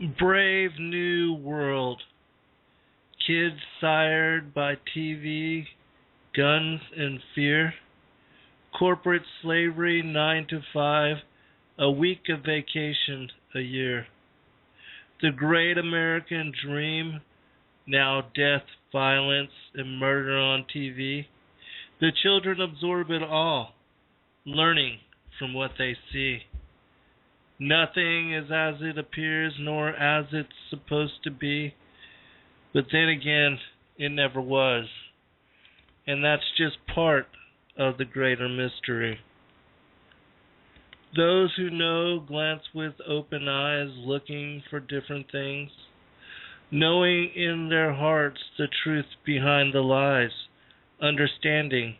Brave new world. Kids sired by TV, guns, and fear. Corporate slavery 9 to 5, a week of vacation a year. The great American dream, now death, violence, and murder on TV. The children absorb it all, learning from what they see. Nothing is as it appears, nor as it's supposed to be. But then again, it never was. And that's just part of the greater mystery. Those who know glance with open eyes, looking for different things, knowing in their hearts the truth behind the lies, understanding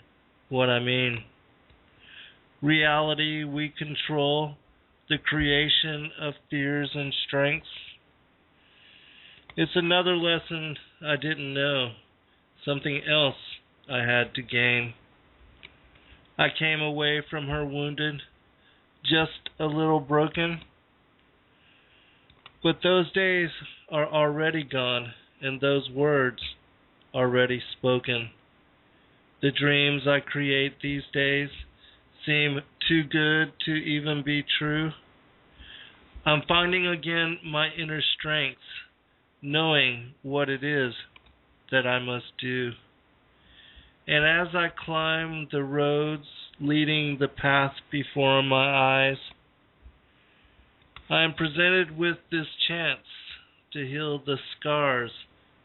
what I mean. Reality we control, the creation of fears and strengths. It's another lesson I didn't know, something else I had to gain. I came away from her wounded, just a little broken. But those days are already gone, and those words already spoken. The dreams I create these days seem too good to even be true. I'm finding again my inner strength, knowing what it is that I must do. And as I climb the roads leading the path before my eyes, I am presented with this chance to heal the scars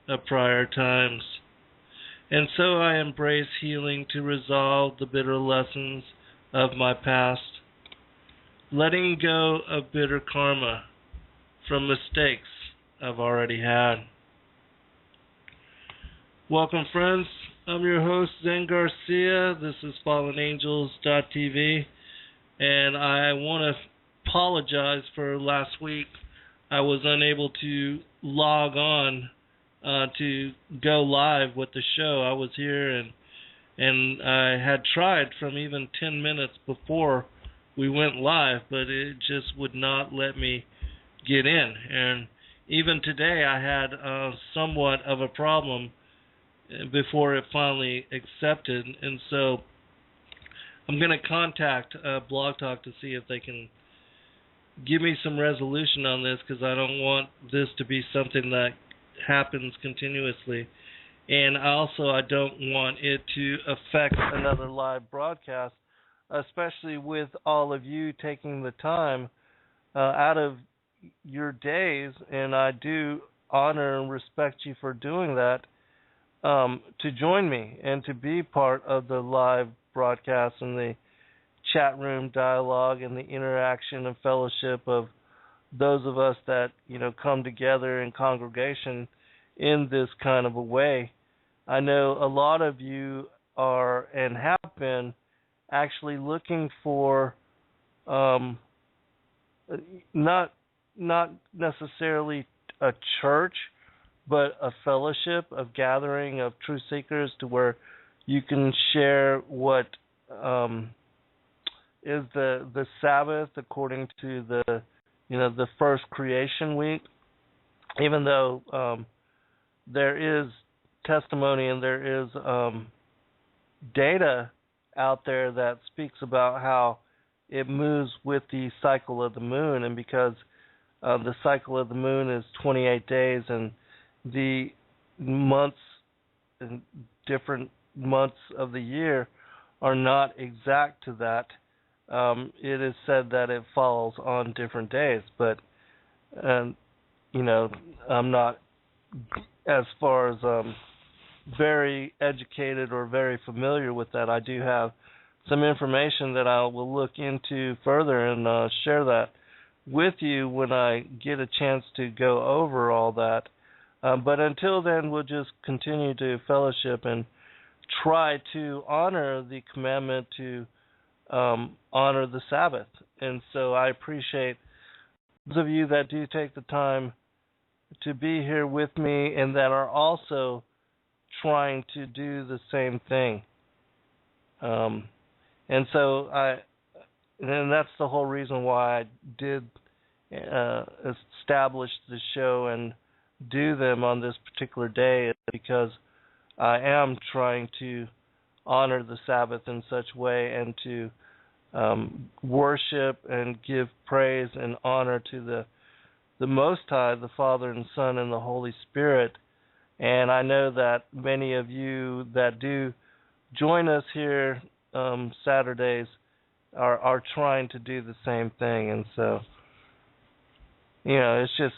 of prior times. And so I embrace healing to resolve the bitter lessons of my past, letting go of bitter karma from mistakes I've already had. Welcome, friends. I'm your host, Zen Garcia. This is FallenAngels.tv, and I want to apologize for last week. I was unable to log on to go live with the show. I was here, and I had tried from even 10 minutes before we went live, but it just would not let me get in. And even today, I had somewhat of a problem before it finally accepted, and so I'm going to contact Blog Talk to see if they can give me some resolution on this, because I don't want this to be something that happens continuously, and also I don't want it to affect another live broadcast, especially with all of you taking the time out of your days, and I do honor and respect you for doing that, to join me and to be part of the live broadcast and the chat room dialogue and the interaction and fellowship of those of us that, come together in congregation in this kind of a way. I know a lot of you are and have been actually looking for not necessarily a church, but a fellowship of gathering of truth seekers to where you can share what is the Sabbath according to the first creation week. Even though there is testimony and there is data out there that speaks about how it moves with the cycle of the moon, and because the cycle of the moon is 28 days, and the months and different months of the year are not exact to that. It is said that it falls on different days, but I'm not as far as very educated or very familiar with that. I do have some information that I will look into further and share that with you when I get a chance to go over all that. But until then, we'll just continue to fellowship and try to honor the commandment to honor the Sabbath. And so I appreciate those of you that do take the time to be here with me and that are also trying to do the same thing. And that's the whole reason why I did established the show and do them on this particular day is because I am trying to honor the Sabbath in such way and to worship and give praise and honor to the Most High, the Father and Son and the Holy Spirit. And I know that many of you that do join us here Saturdays are trying to do the same thing. And so, it's just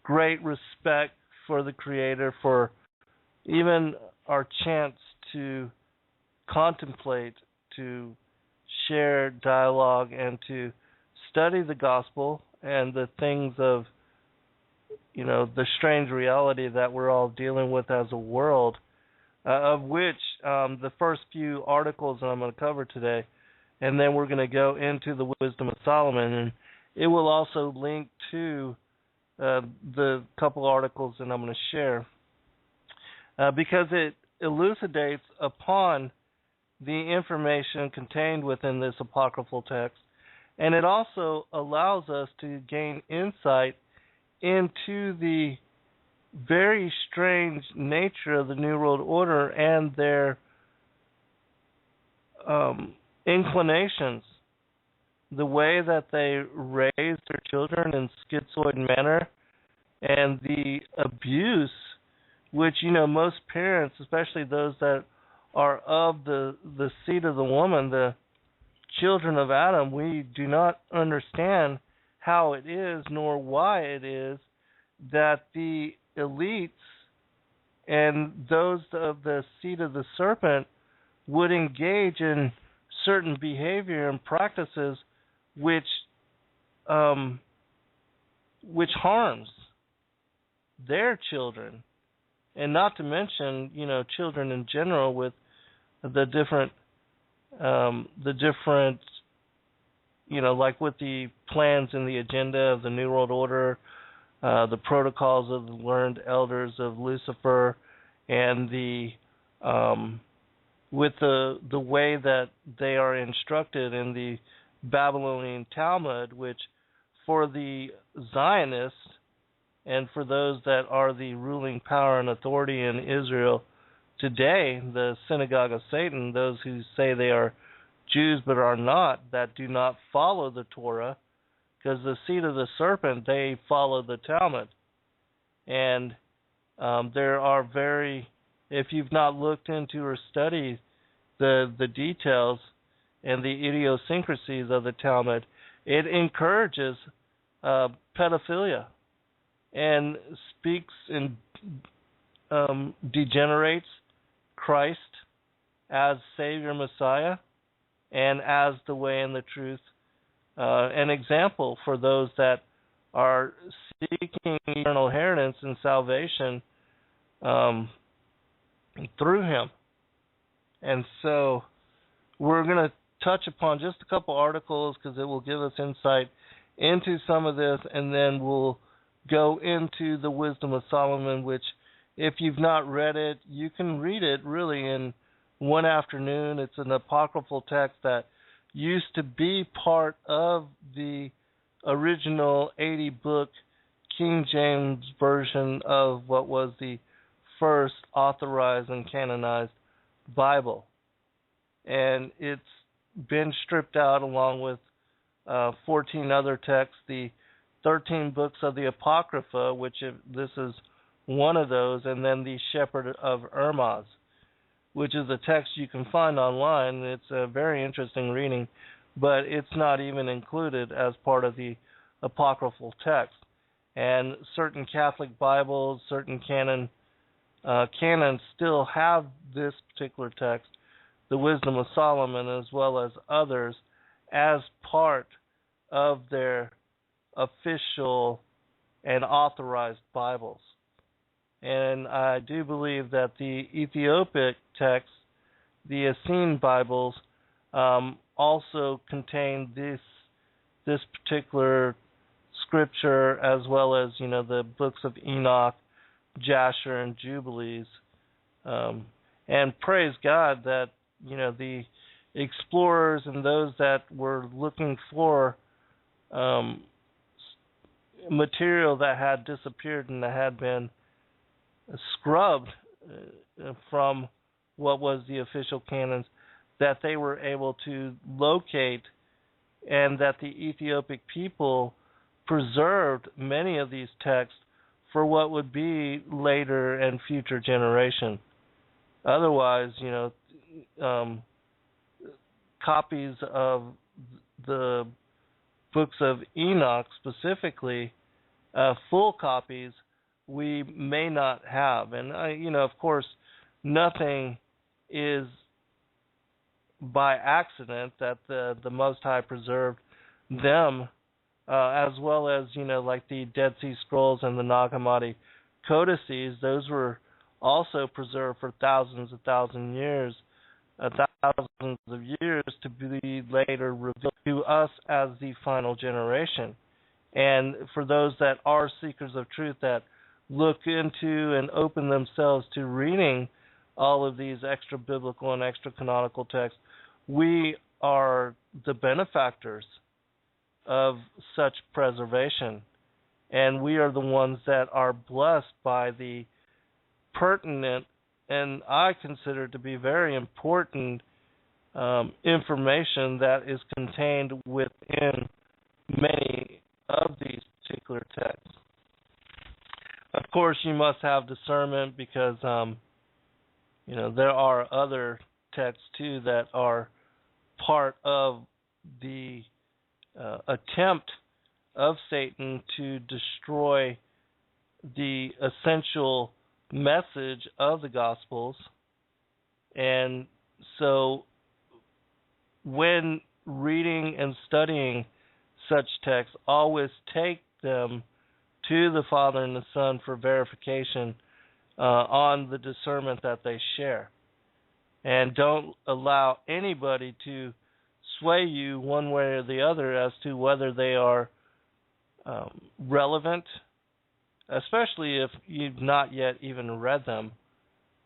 great respect for the Creator, for even our chance to contemplate, to share dialogue, and to study the gospel and the things of, the strange reality that we're all dealing with as a world, of which the first few articles that I'm going to cover today, and then we're going to go into the Wisdom of Solomon, and it will also link to the couple articles that I'm going to share, because it elucidates upon the information contained within this apocryphal text, and it also allows us to gain insight into the very strange nature of the New World Order and their inclinations, the way that they raise their children in schizoid manner, and the abuse which, most parents, especially those that are of the seed of the woman, the children of Adam, we do not understand how it is nor why it is that the elites and those of the seed of the serpent would engage in certain behavior and practices which harms their children, and not to mention, children in general, with the different, like with the plans and the agenda of the New World Order, the protocols of the learned elders of Lucifer, and with the way that they are instructed in the Babylonian Talmud, which for the Zionists and for those that are the ruling power and authority in Israel today, the synagogue of Satan, those who say they are Jews but are not, that do not follow the Torah, because the seed of the serpent, they follow the Talmud. And there are if you've not looked into or studied the details and the idiosyncrasies of the Talmud, it encourages pedophilia and speaks and degenerates Christ as Savior Messiah and as the way and the truth, an example for those that are seeking eternal inheritance and salvation through Him. And so we're going to touch upon just a couple articles because it will give us insight into some of this, and then we'll go into the Wisdom of Solomon, which, if you've not read it, you can read it really in one afternoon. It's an apocryphal text that used to be part of the original 80-book King James version of what was the first authorized and canonized Bible. And it's been stripped out along with 14 other texts, the 13 books of the Apocrypha, which this is one of those, and then the Shepherd of Hermas, which is a text you can find online. It's a very interesting reading, but it's not even included as part of the apocryphal text. And certain Catholic Bibles, certain canons still have this particular text, the Wisdom of Solomon, as well as others, as part of their official and authorized Bibles. And I do believe that the Ethiopic text, the Essene Bibles, also contain this particular scripture, as well as the books of Enoch, Jasher, and Jubilees. And praise God that the explorers and those that were looking for material that had disappeared and that had been scrubbed from what was the official canons, that they were able to locate, and that the Ethiopic people preserved many of these texts for what would be later and future generation. Otherwise, copies of the books of Enoch specifically, full copies, we may not have. And, of course, nothing is by accident, that the Most High preserved them, as well as, like the Dead Sea Scrolls and the Nag Hammadi codices. Those were also preserved for thousands of years to be later revealed to us as the final generation. And for those that are seekers of truth, that look into and open themselves to reading all of these extra biblical and extra canonical texts, we are the benefactors of such preservation, and we are the ones that are blessed by the pertinent, and I consider to be very important, information that is contained within many of these particular texts. Of course, you must have discernment, because there are other texts too that are part of the attempt of Satan to destroy the essential message of the Gospels. And so when reading and studying such texts, always take them to the Father and the Son for verification on the discernment that they share. And don't allow anybody to sway you one way or the other as to whether they are relevant, especially if you've not yet even read them,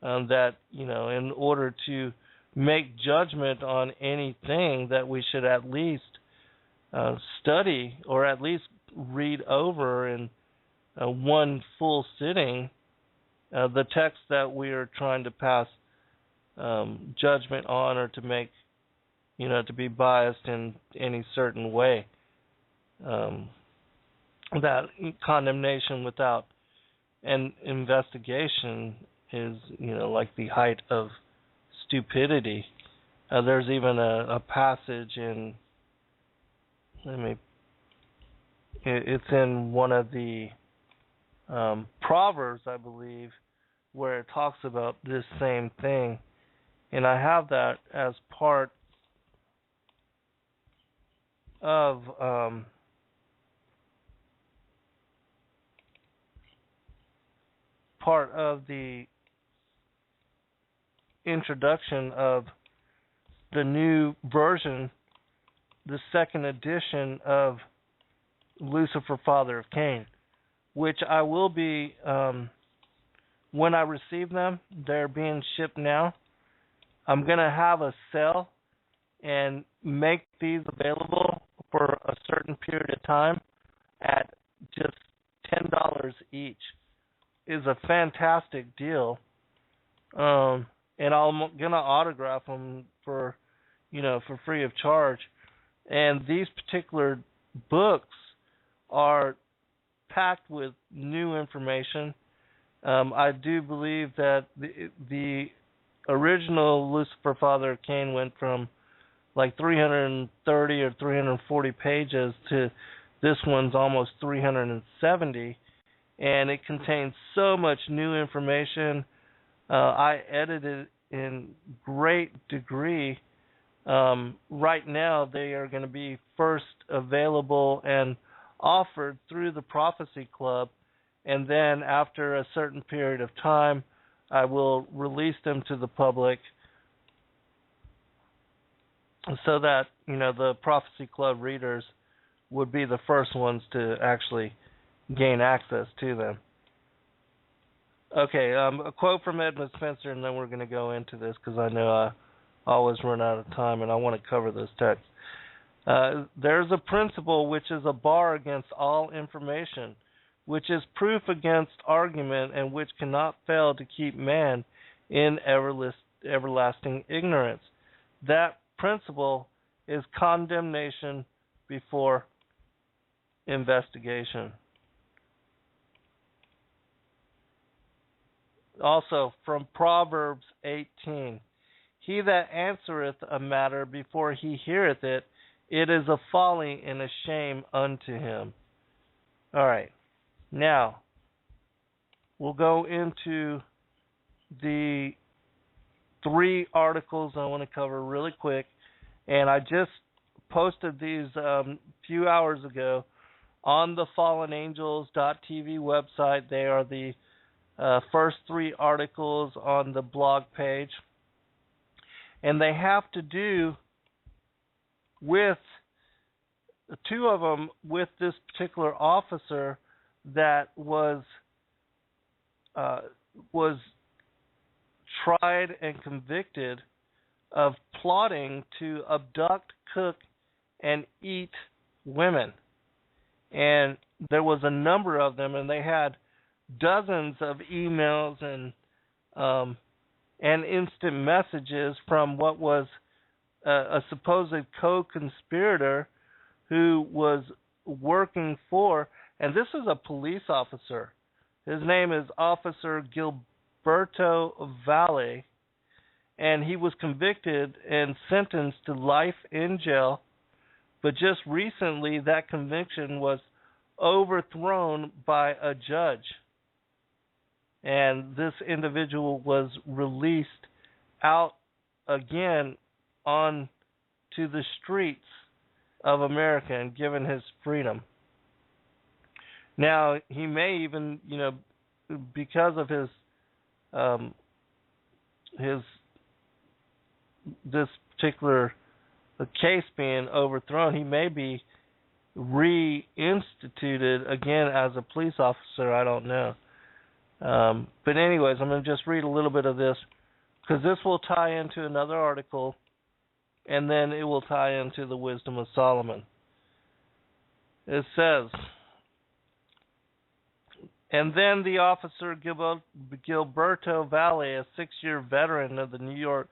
that, in order to make judgment on anything, that we should at least study, or at least read over in one full sitting the text that we are trying to pass judgment on, or to make, to be biased in any certain way. That condemnation without an investigation is, like the height of stupidity. There's even a passage in, it's in one of the Proverbs, I believe, where it talks about this same thing. And I have that as part of the introduction of the new version, the second edition of Lucifer, Father of Cain, which I will be, when I receive them, they're being shipped now. I'm going to have a sale and make these available for a certain period of time at just $10 each. Is a fantastic deal. And I'm going to autograph them for free of charge. And these particular books are packed with new information. I do believe that the original Lucifer, Father of Cain went from like 330 or 340 pages to this one's almost 370, and it contains so much new information. I edited in great degree. Right now they are going to be first available and offered through the Prophecy Club, and then after a certain period of time I will release them to the public, so that the Prophecy Club readers would be the first ones to actually gain access to them. Okay, a quote from Edmund Spencer, and then we're going to go into this, because I know I always run out of time and I want to cover this text. There's a principle which is a bar against all information, which is proof against argument, and which cannot fail to keep man in everlasting ignorance. That principle is condemnation before investigation. Also, from Proverbs 18, he that answereth a matter before he heareth it, it is a folly and a shame unto him. All right. Now, we'll go into the 3 articles I want to cover really quick. And I just posted these few hours ago on the fallenangels.tv website. They are the first 3 articles on the blog page. And they have to do with 2 of them with this particular officer that was tried and convicted of plotting to abduct, cook, and eat women. And there was a number of them, and they had dozens of emails and instant messages from what was a supposed co-conspirator who was working for, and this is a police officer. His name is Officer Gilberto Valle, and he was convicted and sentenced to life in jail, but just recently that conviction was overthrown by a judge. And this individual was released out again on to the streets of America and given his freedom. Now, he may even, because of this particular case being overthrown, he may be reinstituted again as a police officer. I don't know. But anyways, I'm going to just read a little bit of this, because this will tie into another article, and then it will tie into the Wisdom of Solomon. It says, and then the officer Gilberto Valle, a 6-year veteran of the New York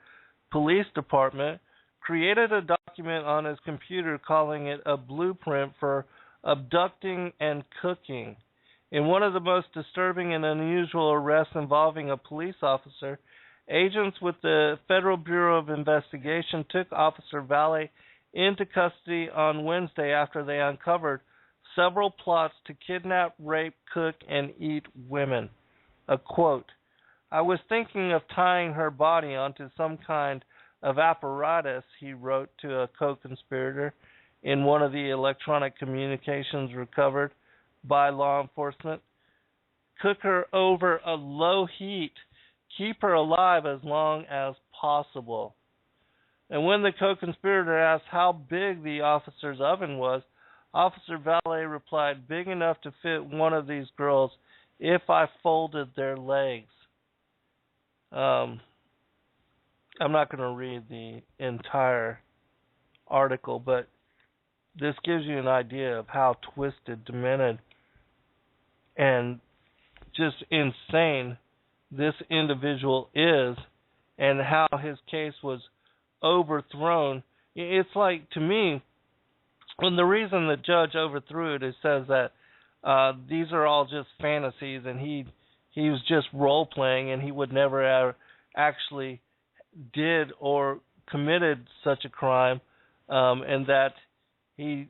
Police Department, created a document on his computer calling it a blueprint for abducting and cooking. In one of the most disturbing and unusual arrests involving a police officer, agents with the Federal Bureau of Investigation took Officer Valle into custody on Wednesday after they uncovered several plots to kidnap, rape, cook, and eat women. A quote, "I was thinking of tying her body onto some kind of apparatus," he wrote to a co-conspirator in one of the electronic communications recovered by law enforcement. "Cook her over a low heat. Keep her alive as long as possible." And when the co-conspirator asked how big the officer's oven was, Officer Valle replied, "Big enough to fit one of these girls if I folded their legs." I'm not going to read the entire article, but this gives you an idea of how twisted, demented, and just insane this individual is, and how his case was overthrown. It's like, to me, and the reason the judge overthrew it, it says that these are all just fantasies, and he was just role playing, and he would never actually did or committed such a crime, and that he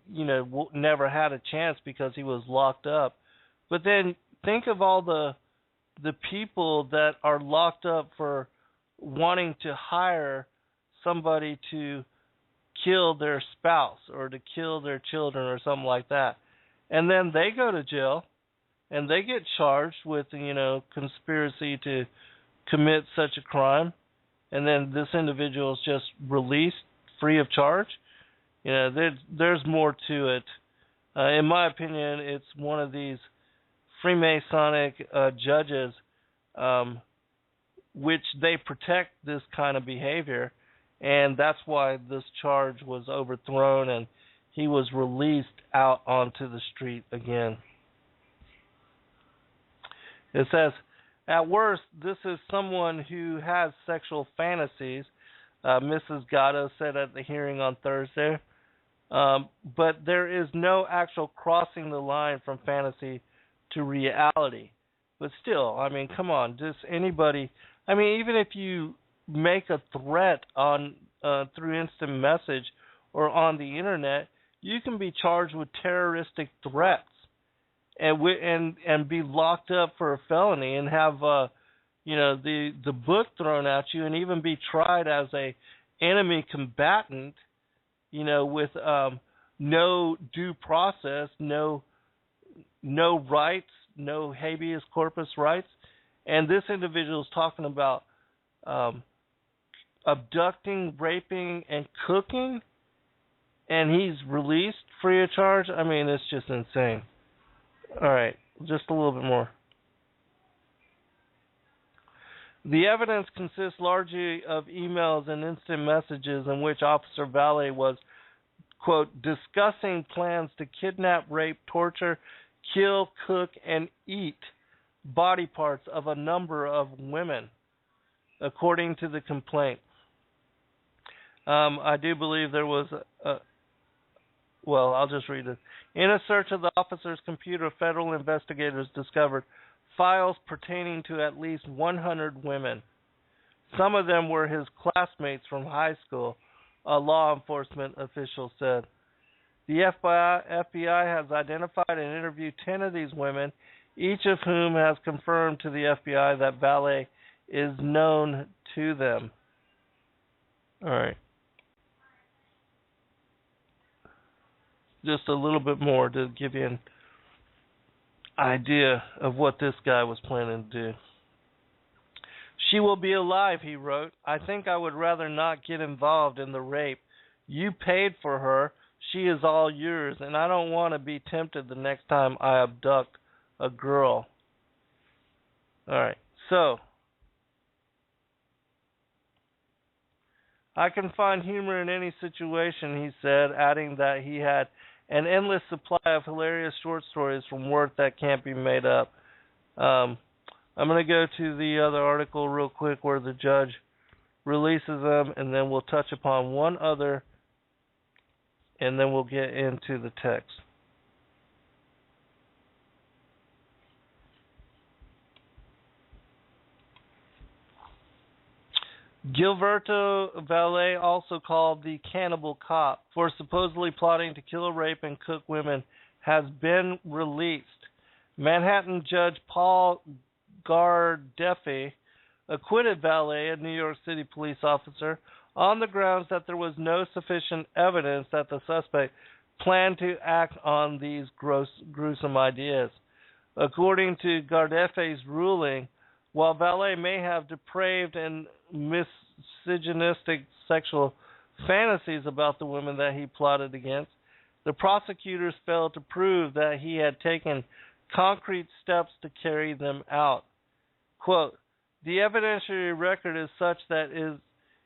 never had a chance because he was locked up. But then think of all the people that are locked up for wanting to hire somebody to kill their spouse or to kill their children or something like that. And then they go to jail and they get charged with, conspiracy to commit such a crime. And then this individual is just released free of charge. There's more to it. In my opinion, it's one of these Freemasonic judges, which they protect this kind of behavior. And that's why this charge was overthrown, and he was released out onto the street again. It says, at worst, this is someone who has sexual fantasies, Mrs. Gatto said at the hearing on Thursday. But there is no actual crossing the line from fantasy to reality. But still, I mean, come on, just anybody. I mean, even if you make a threat on through instant message or on the internet, you can be charged with terroristic threats and be locked up for a felony and have the book thrown at you and even be tried as a enemy combatant, with no due process, no rights, no habeas corpus rights. And this individual is talking about abducting, raping, and cooking, and he's released free of charge. I mean, it's just insane. All right, just a little bit more. The evidence consists largely of emails and instant messages in which Officer Valle was, quote, discussing plans to kidnap, rape, torture, kill, cook, and eat body parts of a number of women, according to the complaint. I do believe there was well, I'll just read it. In a search of the officer's computer, federal investigators discovered files pertaining to at least 100 women. Some of them were his classmates from high school, a law enforcement official said. The FBI has identified and interviewed 10 of these women, each of whom has confirmed to the FBI that Valle is known to them. All right. Just a little bit more to give you an idea of what this guy was planning to do. She will be alive, he wrote. I think I would rather not get involved in the rape. You paid for her. She is all yours, and I don't want to be tempted the next time I abduct a girl. All right, so I can find humor in any situation, he said, adding that he had an endless supply of hilarious short stories from work that can't be made up. I'm going to go to the other article real quick where the judge releases them, and then we'll touch upon one other, and then we'll get into the text. Gilberto Valle, also called the Cannibal Cop, for supposedly plotting to kill, rape, and cook women, has been released. Manhattan Judge Paul Garcia acquitted Valle, a New York City police officer, on the grounds that there was no sufficient evidence that the suspect planned to act on these gruesome ideas. According to Garcia's ruling, while Valle may have depraved and misogynistic sexual fantasies about the women that he plotted against, the prosecutors failed to prove that he had taken concrete steps to carry them out. Quote, the evidentiary record is such that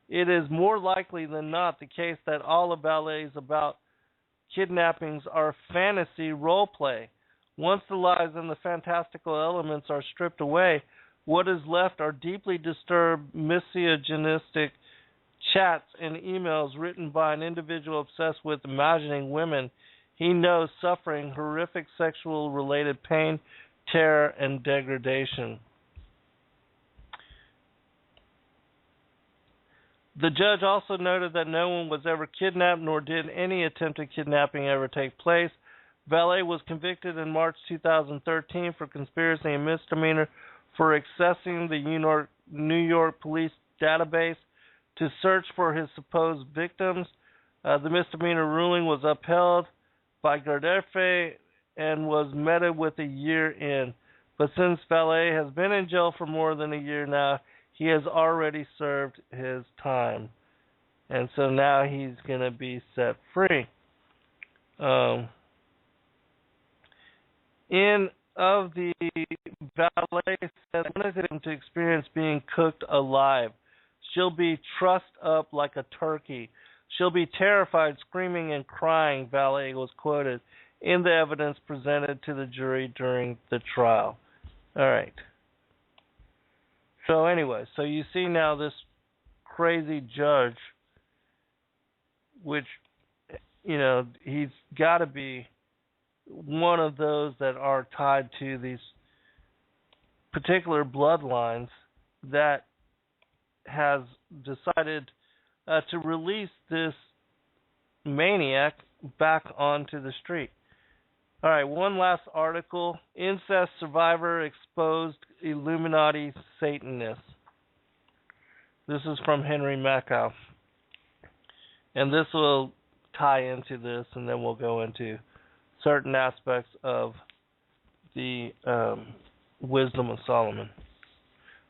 it is more likely than not the case that all of Valle's about kidnappings are fantasy role play. Once the lies and the fantastical elements are stripped away, what is left are deeply disturbed, misogynistic chats and emails written by an individual obsessed with imagining women he knows suffering horrific sexual-related pain, terror, and degradation. The judge also noted that no one was ever kidnapped, nor did any attempted kidnapping ever take place. Valle was convicted in March 2013 for conspiracy and misdemeanor for accessing the New York police database to search for his supposed victims. The misdemeanor ruling was upheld by Garcia and was met with a year in. But since Valle has been in jail for more than a year now, he has already served his time. And so now he's going to be set free. Of the Valle said, wanted him to experience being cooked alive. She'll be trussed up like a turkey, She'll be terrified, screaming and crying, Valet was quoted in the evidence presented to the jury during the trial. All right. So anyway, so you see now this crazy judge, which, he's got to be one of those that are tied to these particular bloodlines that has decided to release this maniac back onto the street. All right, one last article. Incest survivor exposed Illuminati Satanist. This is from Henry Macau. And this will tie into this, and then we'll go into certain aspects of the Wisdom of Solomon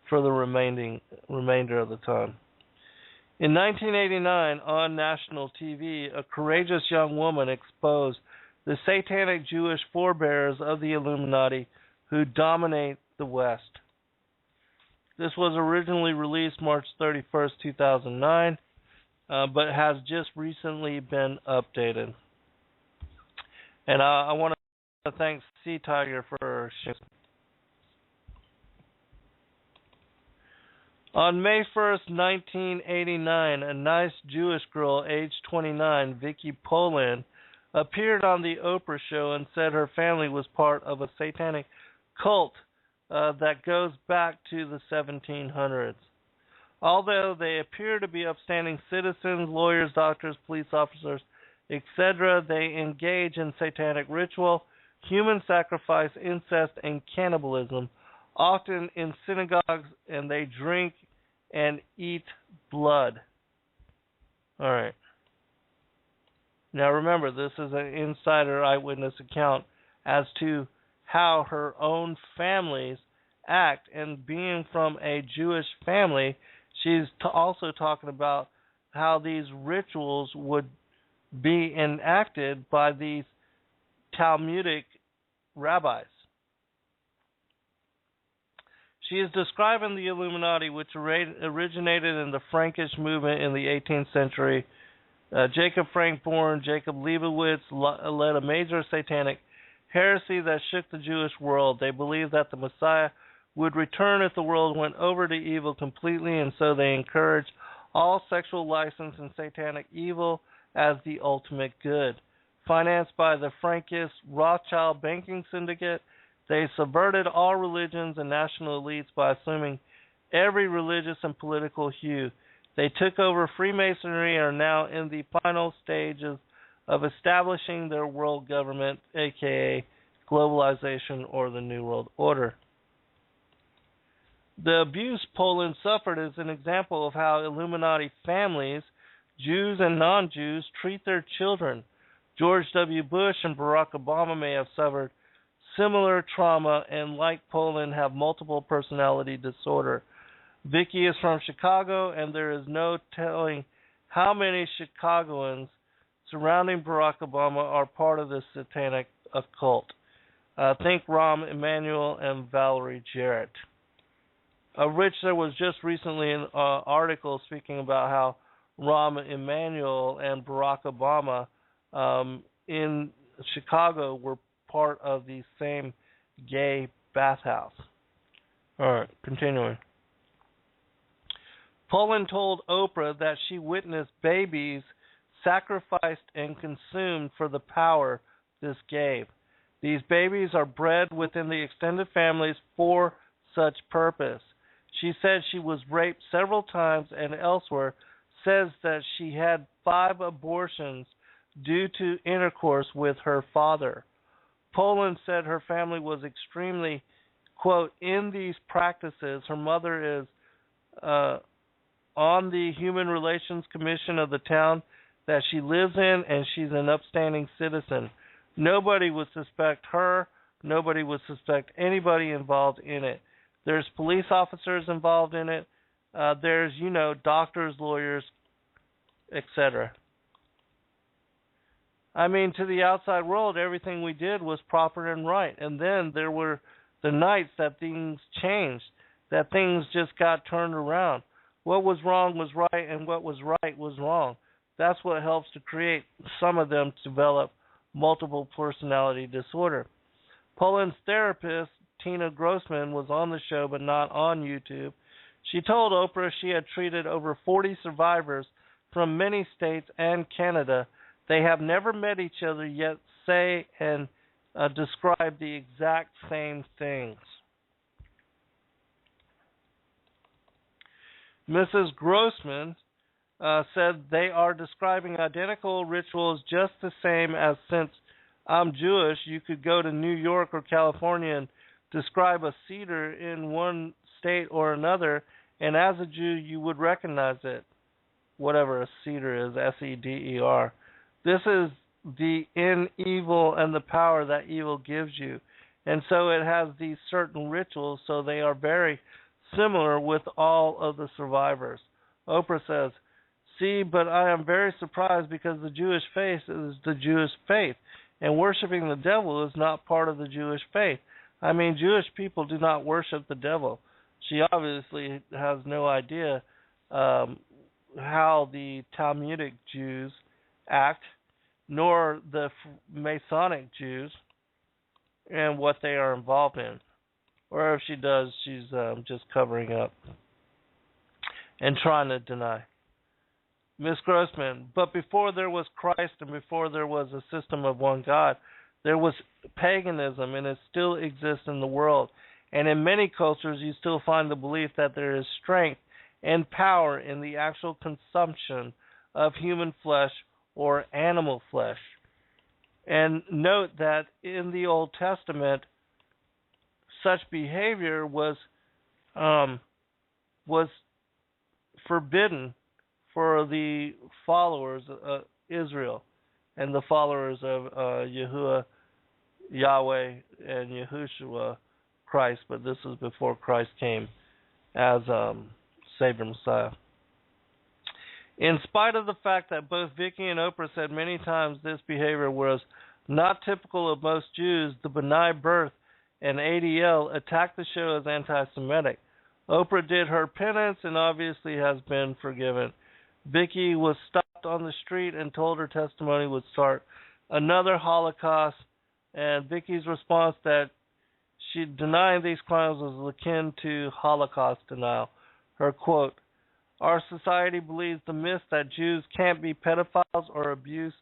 for the remainder of the time. In 1989, on national TV, a courageous young woman exposed the satanic Jewish forebears of the Illuminati who dominate the West. This was originally released March 31st, 2009, but has just recently been updated. And I want to thank Sea Tiger for sharing. On May 1st, 1989, a nice Jewish girl, aged 29, Vicky Poland, appeared on the Oprah show and said her family was part of a satanic cult that goes back to the 1700s. Although they appear to be upstanding citizens, lawyers, doctors, police officers, etc., they engage in satanic ritual, human sacrifice, incest, and cannibalism, often in synagogues, and they drink and eat blood. All right. Now remember, this is an insider eyewitness account as to how her own families act, and being from a Jewish family, she's also talking about how these rituals would be enacted by these Talmudic rabbis. She is describing the Illuminati, which originated in the Frankish movement in the 18th century. Jacob Frank, born Jacob Leibowitz, led a major satanic heresy that shook the Jewish world. They believed that the Messiah would return if the world went over to evil completely, and so they encouraged all sexual license and satanic evil as the ultimate good. Financed by the Frankish Rothschild banking syndicate, they subverted all religions and national elites by assuming every religious and political hue. They took over Freemasonry and are now in the final stages of establishing their world government, aka globalization or the New World Order. The abuse Poland suffered is an example of how Illuminati families, Jews and non-Jews, treat their children. George W. Bush and Barack Obama may have suffered similar trauma and, like Poland, have multiple personality disorder. Vicky is from Chicago, and there is no telling how many Chicagoans surrounding Barack Obama are part of this satanic occult. Think Rahm Emanuel and Valerie Jarrett. Rich, there was just recently an article speaking about how Rahm Emanuel and Barack Obama in Chicago were part of the same gay bathhouse. All right, continuing. Poland told Oprah that she witnessed babies sacrificed and consumed for the power this gave. These babies are bred within the extended families for such purpose. She said she was raped several times, and elsewhere says that she had 5 abortions due to intercourse with her father. Poland said her family was extremely, quote, in these practices. Her mother is on the Human Relations Commission of the town that she lives in, and she's an upstanding citizen. Nobody would suspect her. Nobody would suspect anybody involved in it. There's police officers involved in it. There's, doctors, lawyers, etc. I mean, to the outside world, everything we did was proper and right. And then there were the nights that things changed, that things just got turned around. What was wrong was right, and what was right was wrong. That's what helps to create some of them develop multiple personality disorder. Poland's therapist, Tina Grossman, was on the show but not on YouTube. She told Oprah she had treated over 40 survivors from many states and Canada. They have never met each other yet say and describe the exact same things. Mrs. Grossman said they are describing identical rituals just the same as since I'm Jewish, you could go to New York or California and describe a cedar in one state or another, and as a Jew you would recognize it, whatever a cedar is, S-E-D-E-R. This is the in evil and the power that evil gives you. And so it has these certain rituals, so they are very similar with all of the survivors. Oprah says, see, but I am very surprised because the Jewish faith is the Jewish faith, and worshiping the devil is not part of the Jewish faith. I mean, Jewish people do not worship the devil. She obviously has no idea how the Talmudic Jews act, nor the Masonic Jews, and what they are involved in. Or if she does, she's just covering up and trying to deny. Miss Grossman, but before there was Christ and before there was a system of one God, there was paganism, and it still exists in the world. And in many cultures, you still find the belief that there is strength and power in the actual consumption of human flesh or animal flesh. And note that in the Old Testament, such behavior was forbidden for the followers of Israel and the followers of Yahuwah, Yahweh, and Yahushua Christ, but this was before Christ came as Savior Messiah. In spite of the fact that both Vicky and Oprah said many times this behavior was not typical of most Jews, the B'nai B'rith and ADL attacked the show as anti-Semitic. Oprah did her penance and obviously has been forgiven. Vicky was stopped on the street and told her testimony would start another Holocaust, and Vicky's response that she denied these crimes was akin to Holocaust denial. Her quote, our society believes the myth that Jews can't be pedophiles or abuse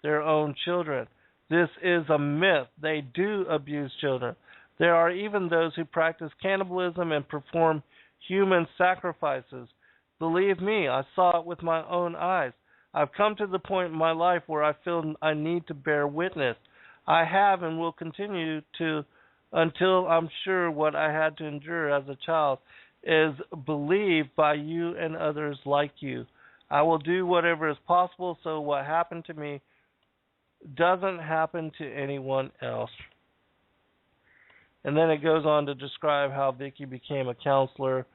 their own children. This is a myth. They do abuse children. There are even those who practice cannibalism and perform human sacrifices. Believe me, I saw it with my own eyes. I've come to the point in my life where I feel I need to bear witness. I have and will continue to until I'm sure what I had to endure as a child is believed by you and others like you. I will do whatever is possible so what happened to me doesn't happen to anyone else. And then it goes on to describe how Vicky became a counselor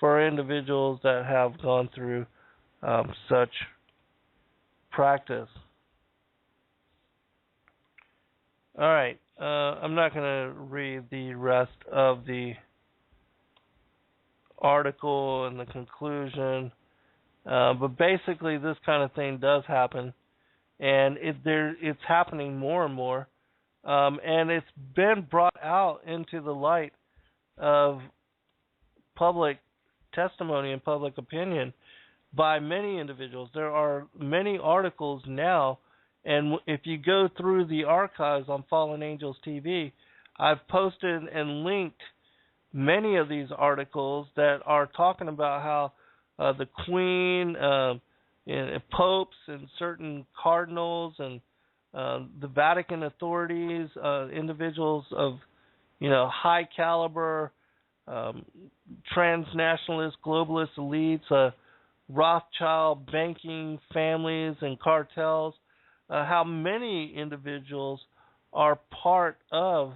for individuals that have gone through such practice. All right, I'm not going to read the rest of the article and the conclusion, but basically this kind of thing does happen, and it's happening more and more, and it's been brought out into the light of public testimony and public opinion by many individuals. There are many articles now, and if you go through the archives on Fallen Angels TV, I've posted and linked many of these articles that are talking about how the Queen, and popes, and certain cardinals, and the Vatican authorities, individuals of high caliber, transnationalist, globalist elites, Rothschild banking families and cartels, how many individuals are part of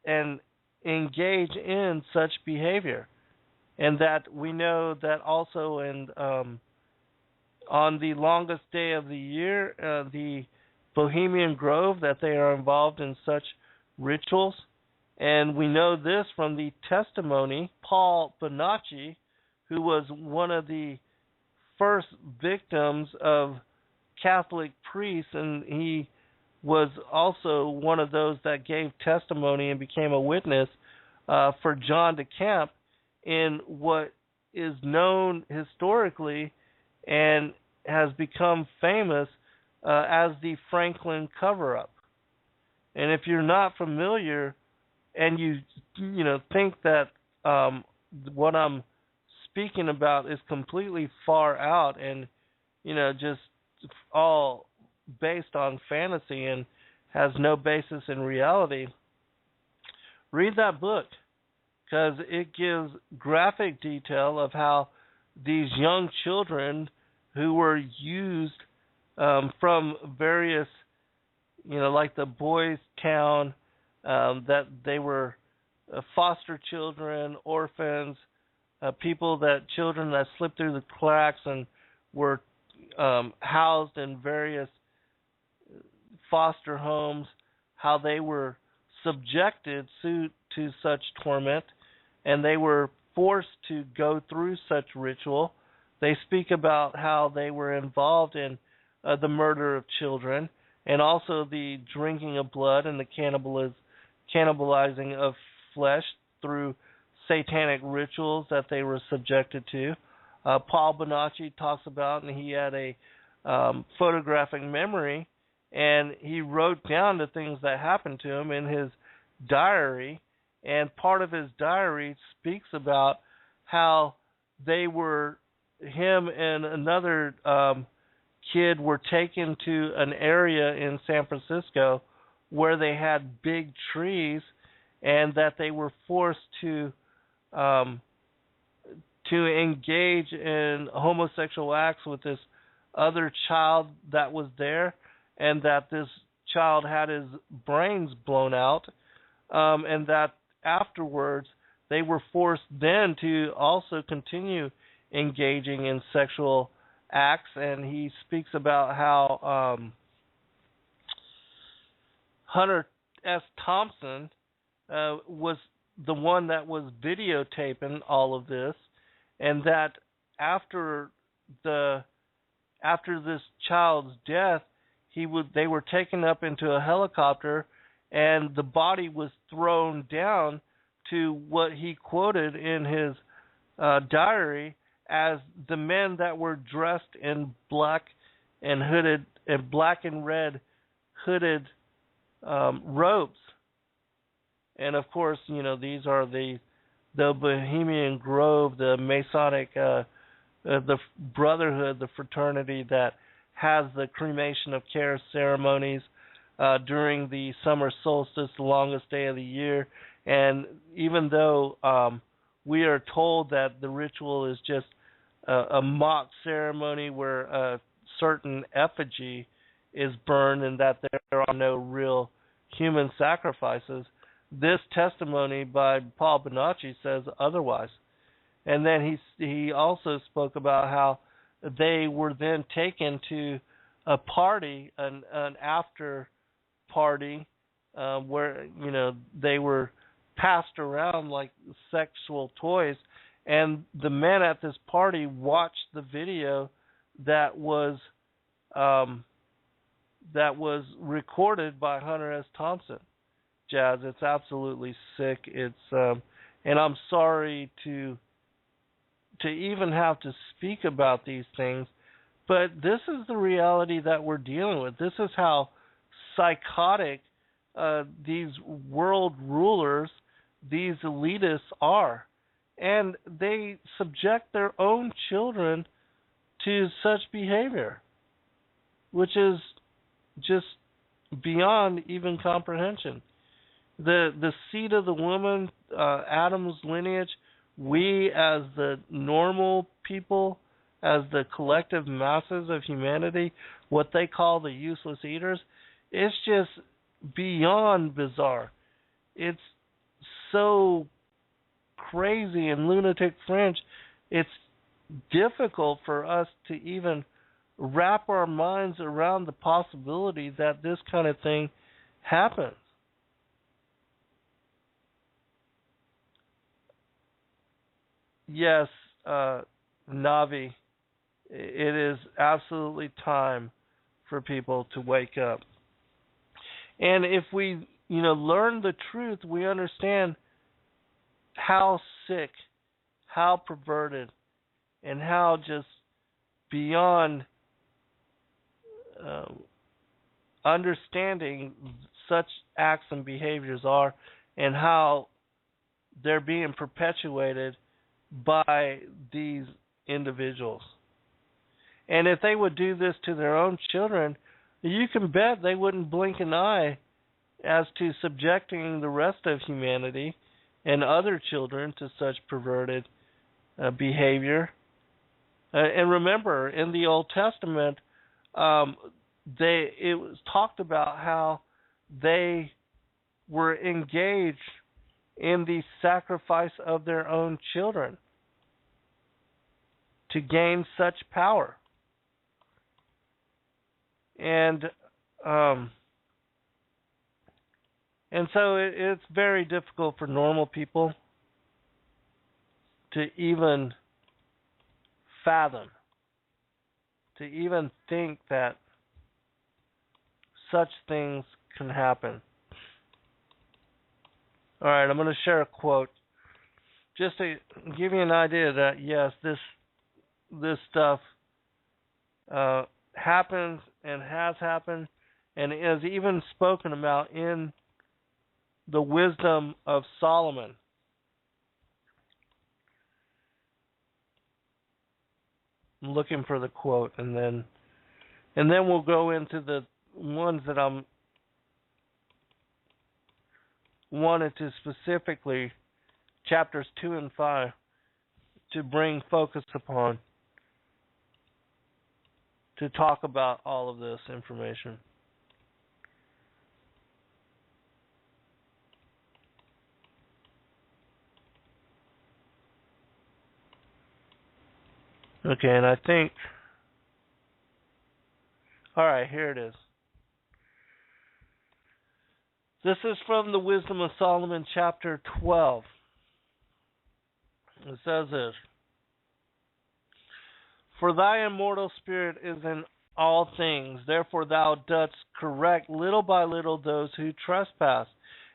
and engage in such behavior. And that we know that also on the longest day of the year, the Bohemian Grove, that they are involved in such rituals. And we know this from the testimony, Paul Bonacci, who was one of the first victims of Catholic priest, and he was also one of those that gave testimony and became a witness for John de Camp in what is known historically and has become famous as the Franklin cover-up. And if you're not familiar and you think that what I'm speaking about is completely far out and just all based on fantasy and has no basis in reality, read that book, because it gives graphic detail of how these young children who were used from various, like the Boys Town, that they were foster children, orphans, children that slipped through the cracks and were housed in various foster homes, how they were subjected to such torment, and they were forced to go through such ritual. They speak about how they were involved in the murder of children, and also the drinking of blood and the cannibalizing of flesh through satanic rituals that they were subjected to. Paul Bonacci talks about, and he had a photographic memory, and he wrote down the things that happened to him in his diary, and part of his diary speaks about how him and another kid were taken to an area in San Francisco where they had big trees, and that they were forced to engage in homosexual acts with this other child that was there, and that this child had his brains blown out, and that afterwards they were forced then to also continue engaging in sexual acts. And he speaks about how Hunter S. Thompson was the one that was videotaping all of this, and that after this child's death, they were taken up into a helicopter, and the body was thrown down to what he quoted in his diary as the men that were dressed in black and red hooded robes. And of course, these are the Bohemian Grove, the Masonic, the brotherhood, the fraternity that has the cremation of care ceremonies during the summer solstice, the longest day of the year. And even though we are told that the ritual is just a mock ceremony where a certain effigy is burned and that there are no real human sacrifices, this testimony by Paul Bonacci says otherwise. And then he also spoke about how they were then taken to a party, an after party, where they were passed around like sexual toys, and the men at this party watched the video that was recorded by Hunter S. Thompson. Jazz, it's absolutely sick. It's and I'm sorry to even have to speak about these things, but this is the reality that we're dealing with. This is how psychotic these world rulers, these elitists are, and they subject their own children to such behavior, which is just beyond even comprehension. The seed of the woman, Adam's lineage, we as the normal people, as the collective masses of humanity, what they call the useless eaters, it's just beyond bizarre. It's so crazy and lunatic fringe. It's difficult for us to even wrap our minds around the possibility that this kind of thing happens. Yes, Navi, it is absolutely time for people to wake up. And if we, learn the truth, we understand how sick, how perverted, and how just beyond understanding such acts and behaviors are, and how they're being perpetuated by these individuals. And if they would do this to their own children, you can bet they wouldn't blink an eye as to subjecting the rest of humanity and other children to such perverted behavior. And remember, in the Old Testament, it was talked about how they were engaged in the sacrifice of their own children to gain such power. And so it's very difficult for normal people to even fathom, to even think that such things can happen. All right, I'm going to share a quote just to give you an idea that, yes, this stuff happens and has happened and is even spoken about in the wisdom of Solomon. I'm looking for the quote, and then we'll go into the ones that I'm wanted to specifically, chapters 2 and 5, to bring focus upon, to talk about all of this information. Okay, and I think, all right, here it is. This is from the Wisdom of Solomon, chapter 12. It says this: For thy immortal spirit is in all things, therefore thou dost correct little by little those who trespass,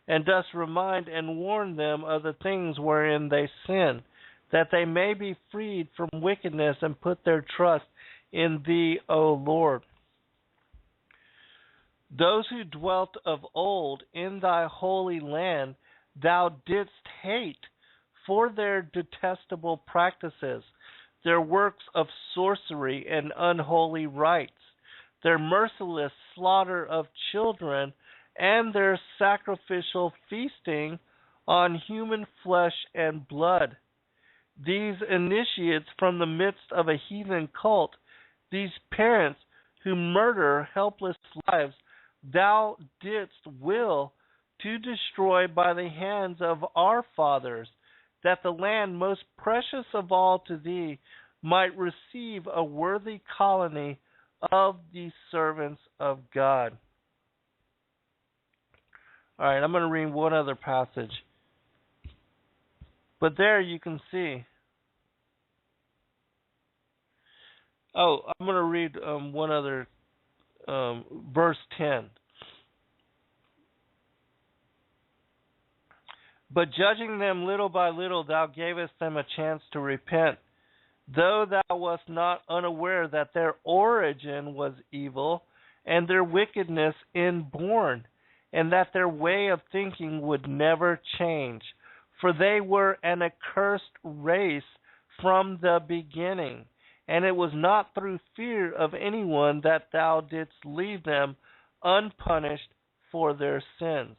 and dost remind and warn them of the things wherein they sin, that they may be freed from wickedness and put their trust in thee, O Lord. Those who dwelt of old in thy holy land thou didst hate for their detestable practices, their works of sorcery and unholy rites, their merciless slaughter of children, and their sacrificial feasting on human flesh and blood. These initiates from the midst of a heathen cult, these parents who murder helpless lives, thou didst will to destroy by the hands of our fathers, that the land most precious of all to thee might receive a worthy colony of the servants of God. All right, I'm going to read one other passage. But there you can see. Oh, I'm going to read one other, verse 10. But judging them little by little, thou gavest them a chance to repent, though thou wast not unaware that their origin was evil, and their wickedness inborn, and that their way of thinking would never change. For they were an accursed race from the beginning, and it was not through fear of anyone that thou didst leave them unpunished for their sins.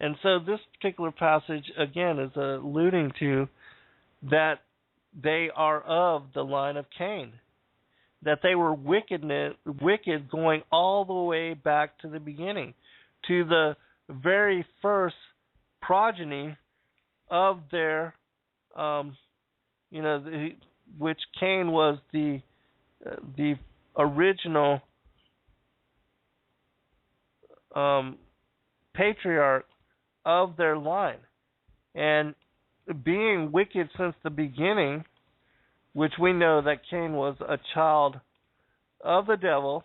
And so this particular passage, again, is alluding to that they are of the line of Cain, that they were wicked going all the way back to the beginning, to the very first progeny of their, which Cain was the original patriarch of their line. And being wicked since the beginning, which we know that Cain was a child of the devil,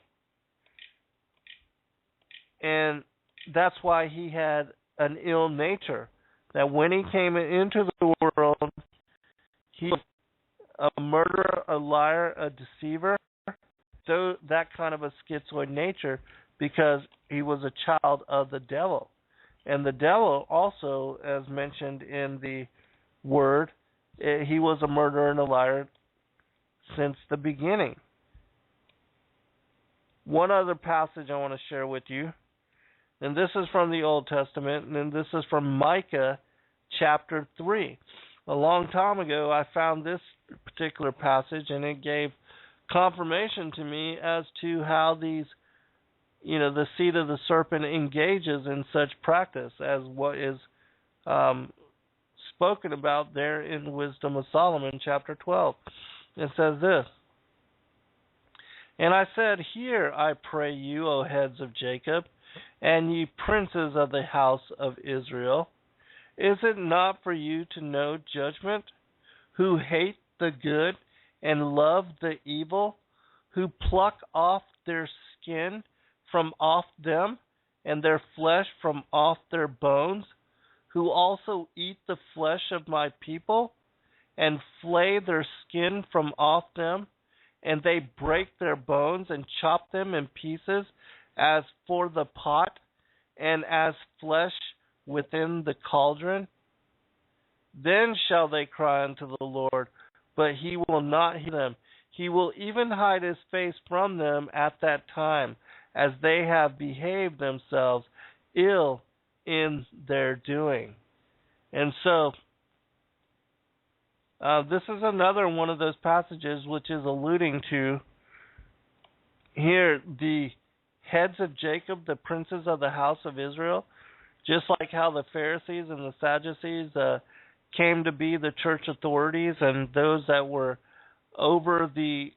and that's why he had an ill nature. That when he came into the world, he was a murderer, a liar, a deceiver, so that kind of a schizoid nature, because he was a child of the devil. And the devil also, as mentioned in the word, he was a murderer and a liar since the beginning. One other passage I want to share with you, and this is from the Old Testament, and this is from Micah chapter 3. A long time ago, I found this particular passage, and it gave confirmation to me as to how these, the seed of the serpent engages in such practice as what is spoken about there in Wisdom of Solomon, chapter 12. It says this, "And I said, Hear, I pray you, O heads of Jacob, and ye princes of the house of Israel. Is it not for you to know judgment, who hate the good and love the evil, who pluck off their skin from off them, and their flesh from off their bones, who also eat the flesh of my people, and flay their skin from off them, and they break their bones and chop them in pieces as for the pot, and as flesh within the cauldron? Then shall they cry unto the Lord, but he will not hear them. He will even hide his face from them at that time, as they have behaved themselves ill in their doing." And so, this is another one of those passages which is alluding to here the heads of Jacob, the princes of the house of Israel, just like how the Pharisees and the Sadducees came to be the church authorities and those that were over the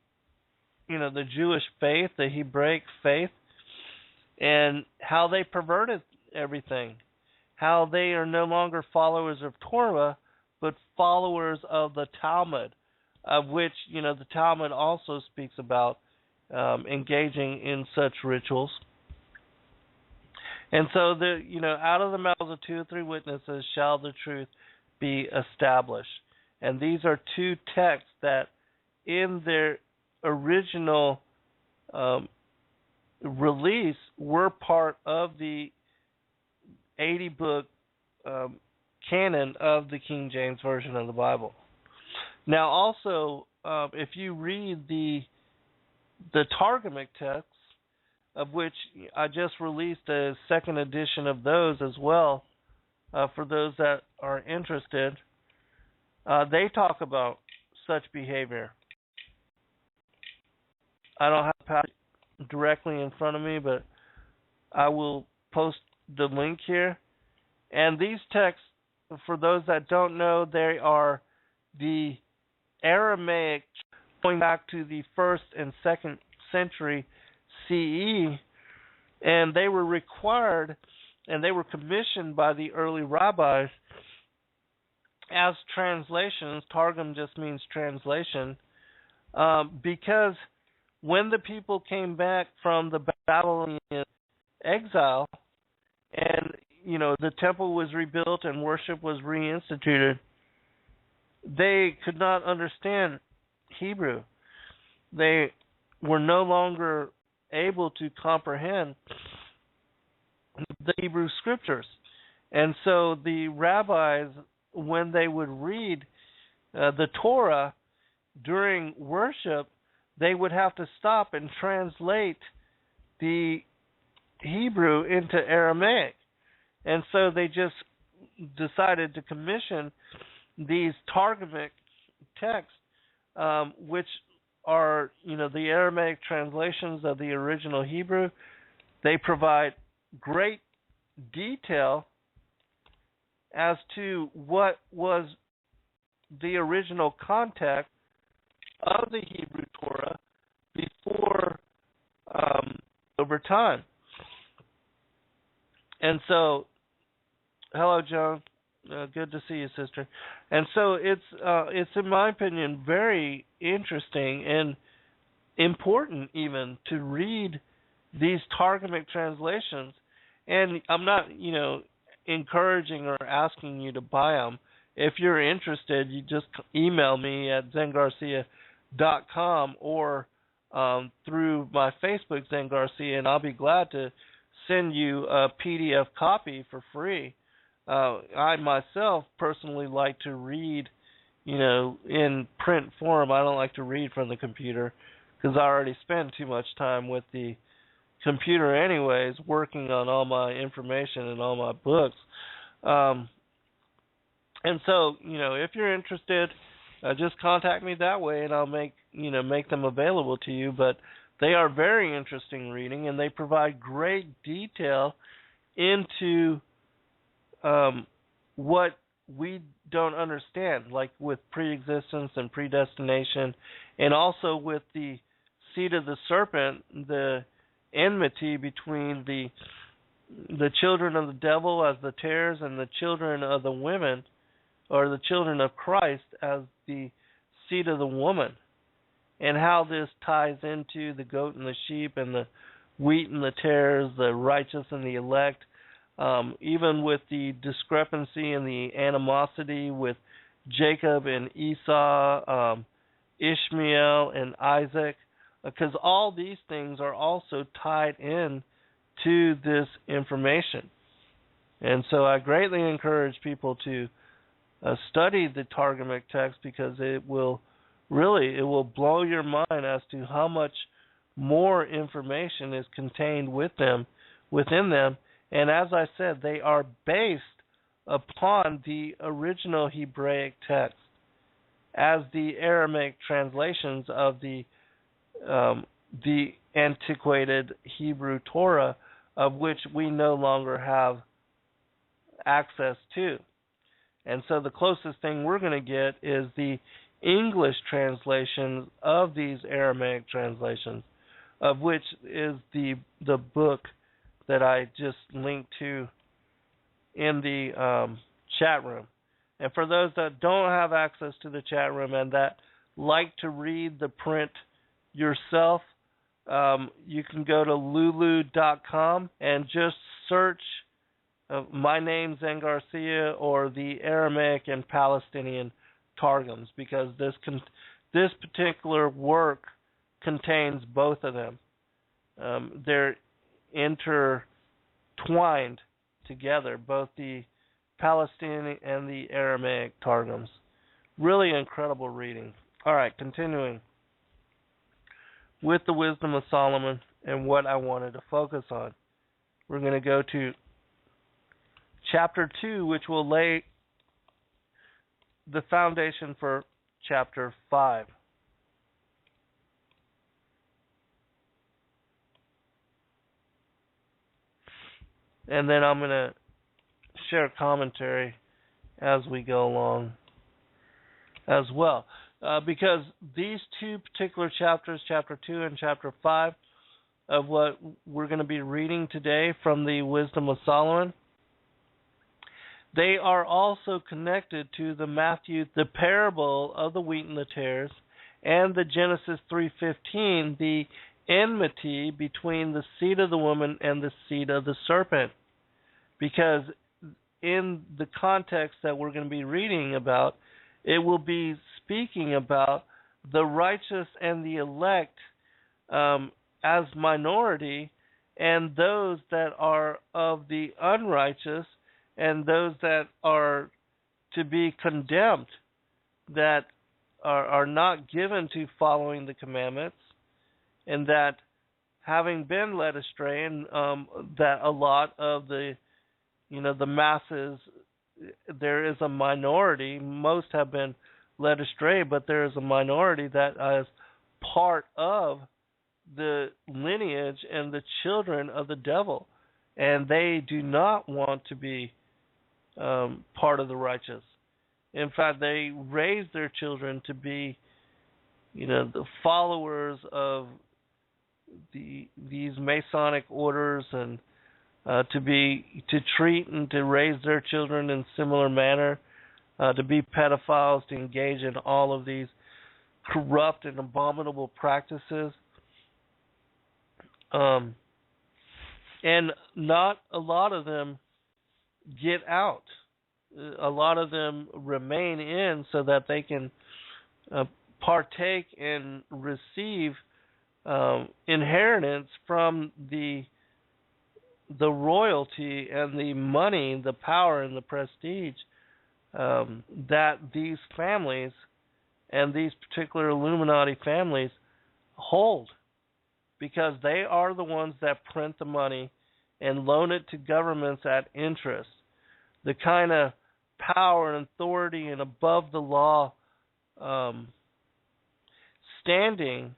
Jewish faith, the Hebraic faith, and how they perverted everything, how they are no longer followers of Torah, but followers of the Talmud, of which, the Talmud also speaks about engaging in such rituals. And so, out of the mouths of 2 or 3 witnesses shall the truth be established. And these are two texts that, in their original release, were part of the 80-book canon of the King James Version of the Bible. Now, also, if you read the Targumic texts, of which I just released a second edition of those as well, for those that are interested, they talk about such behavior. I don't have the passage directly in front of me, but I will post the link here. And these texts, for those that don't know, they are the Aramaic going back to the 1st and 2nd century CE, and they were required and they were commissioned by the early rabbis as translations. Targum just means translation, because when the people came back from the Babylonian exile and the temple was rebuilt and worship was reinstituted, they could not understand Hebrew. They were no longer able to comprehend the Hebrew scriptures. And so the rabbis, when they would read the Torah during worship, they would have to stop and translate the Hebrew into Aramaic. And so they just decided to commission these Targumic texts, which are, the Aramaic translations of the original Hebrew. They provide great detail as to what was the original context of the Hebrew Torah before, over time. And so, hello, John. Good to see you, sister. And so it's in my opinion very interesting and important even to read these Targumic translations And I'm not, encouraging or asking you to buy them. If you're interested, you just email me at zengarcia.com or through my Facebook, Zen Garcia, and I'll be glad to send you a PDF copy for free. I myself personally like to read, in print form. I don't like to read from the computer because I already spend too much time with the computer anyways, working on all my information and all my books. And so, if you're interested, just contact me that way, and I'll make them available to you. But they are very interesting reading, and they provide great detail into what we don't understand, like with pre-existence and predestination, and also with the seed of the serpent, the enmity between the children of the devil as the tares and the children of the women, or the children of Christ as the seed of the woman, and how this ties into the goat and the sheep and the wheat and the tares, the righteous and the elect, even with the discrepancy and the animosity with Jacob and Esau, Ishmael and Isaac, because all these things are also tied in to this information. And so I greatly encourage people to study the Targumic text, because it will blow your mind as to how much more information is contained within them. And as I said, they are based upon the original Hebraic text, as the Aramaic translations of the antiquated Hebrew Torah, of which we no longer have access to. And so the closest thing we're going to get is the English translation of these Aramaic translations, of which is the book that I just linked to in the chat room. And for those that don't have access to the chat room and that like to read the print yourself, you can go to lulu.com and just search my name, Zen Garcia, or the Aramaic and Palestinian Targums, because this particular work contains both of them. They're intertwined together, both the Palestinian and the Aramaic Targums. Really incredible reading. All right, continuing with the Wisdom of Solomon and what I wanted to focus on. We're going to go to chapter 2, which will lay the foundation for chapter 5. And then I'm going to share commentary as we go along as well. Because these two particular chapters, chapter 2 and chapter 5, of what we're going to be reading today from the Wisdom of Solomon, they are also connected to the parable of the wheat and the tares, and the Genesis 3:15, the enmity between the seed of the woman and the seed of the serpent. Because in the context that we're going to be reading about, it will be speaking about the righteous and the elect as minority, and those that are of the unrighteous, and those that are to be condemned, that are not given to following the commandments, and that having been led astray, and that a lot of the masses, there is a minority, most have been led astray, but there is a minority that is part of the lineage and the children of the devil, and they do not want to be part of the righteous. In fact, they raise their children to be, the followers of these Masonic orders, and to treat and to raise their children in similar manner, to be pedophiles, to engage in all of these corrupt and abominable practices. And not a lot of them get out. A lot of them remain in so that they can partake and receive inheritance from the royalty and the money, the power, and the prestige that these families and these particular Illuminati families hold, because they are the ones that print the money and loan it to governments at interest. The kind of power and authority and above the law standing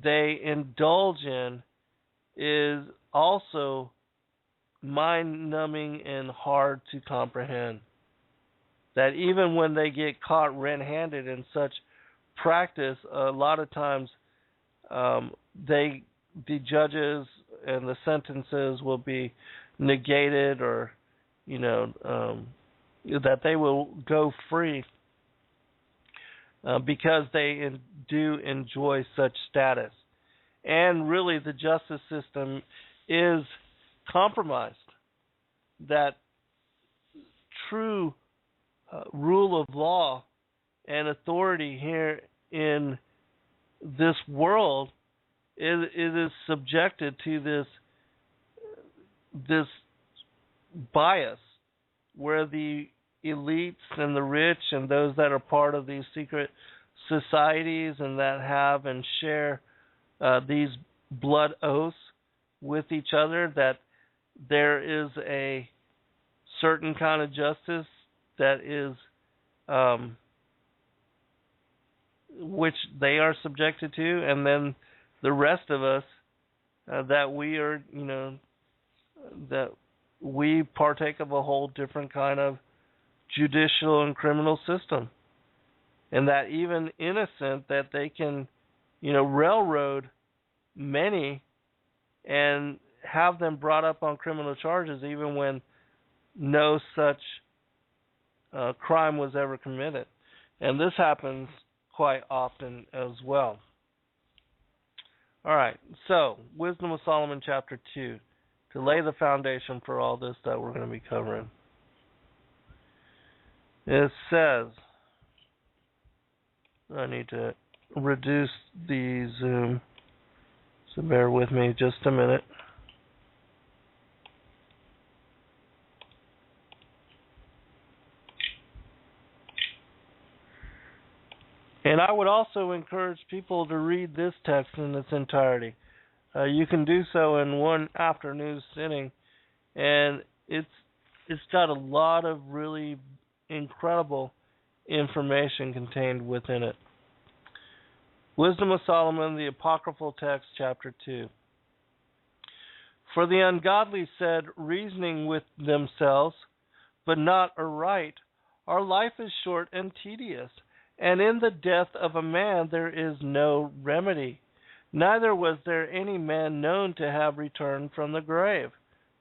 they indulge in is also mind-numbing and hard to comprehend. That even when they get caught red-handed in such practice, a lot of times the judges and the sentences will be negated, or that they will go free because they do enjoy such status. And really the justice system is compromised. That true rule of law and authority here in this world it is subjected to this bias, where the elites and the rich and those that are part of these secret societies and that have and share these blood oaths with each other, that there is a certain kind of justice that is which they are subjected to, and then the rest of us that we are, that we partake of a whole different kind of judicial and criminal system. And that even innocent, that they can, railroad many and have them brought up on criminal charges even when no such crime was ever committed. And this happens quite often as well. All right, so Wisdom of Solomon chapter 2, to lay the foundation for all this that we're going to be covering. It says, I need to reduce the zoom, so bear with me just a minute. And I would also encourage people to read this text in its entirety. You can do so in one afternoon sitting, and it's got a lot of really incredible information contained within it. Wisdom of Solomon, the Apocryphal Text, chapter 2. For the ungodly said, reasoning with themselves, but not aright, our life is short and tedious, and in the death of a man there is no remedy. Neither was there any man known to have returned from the grave,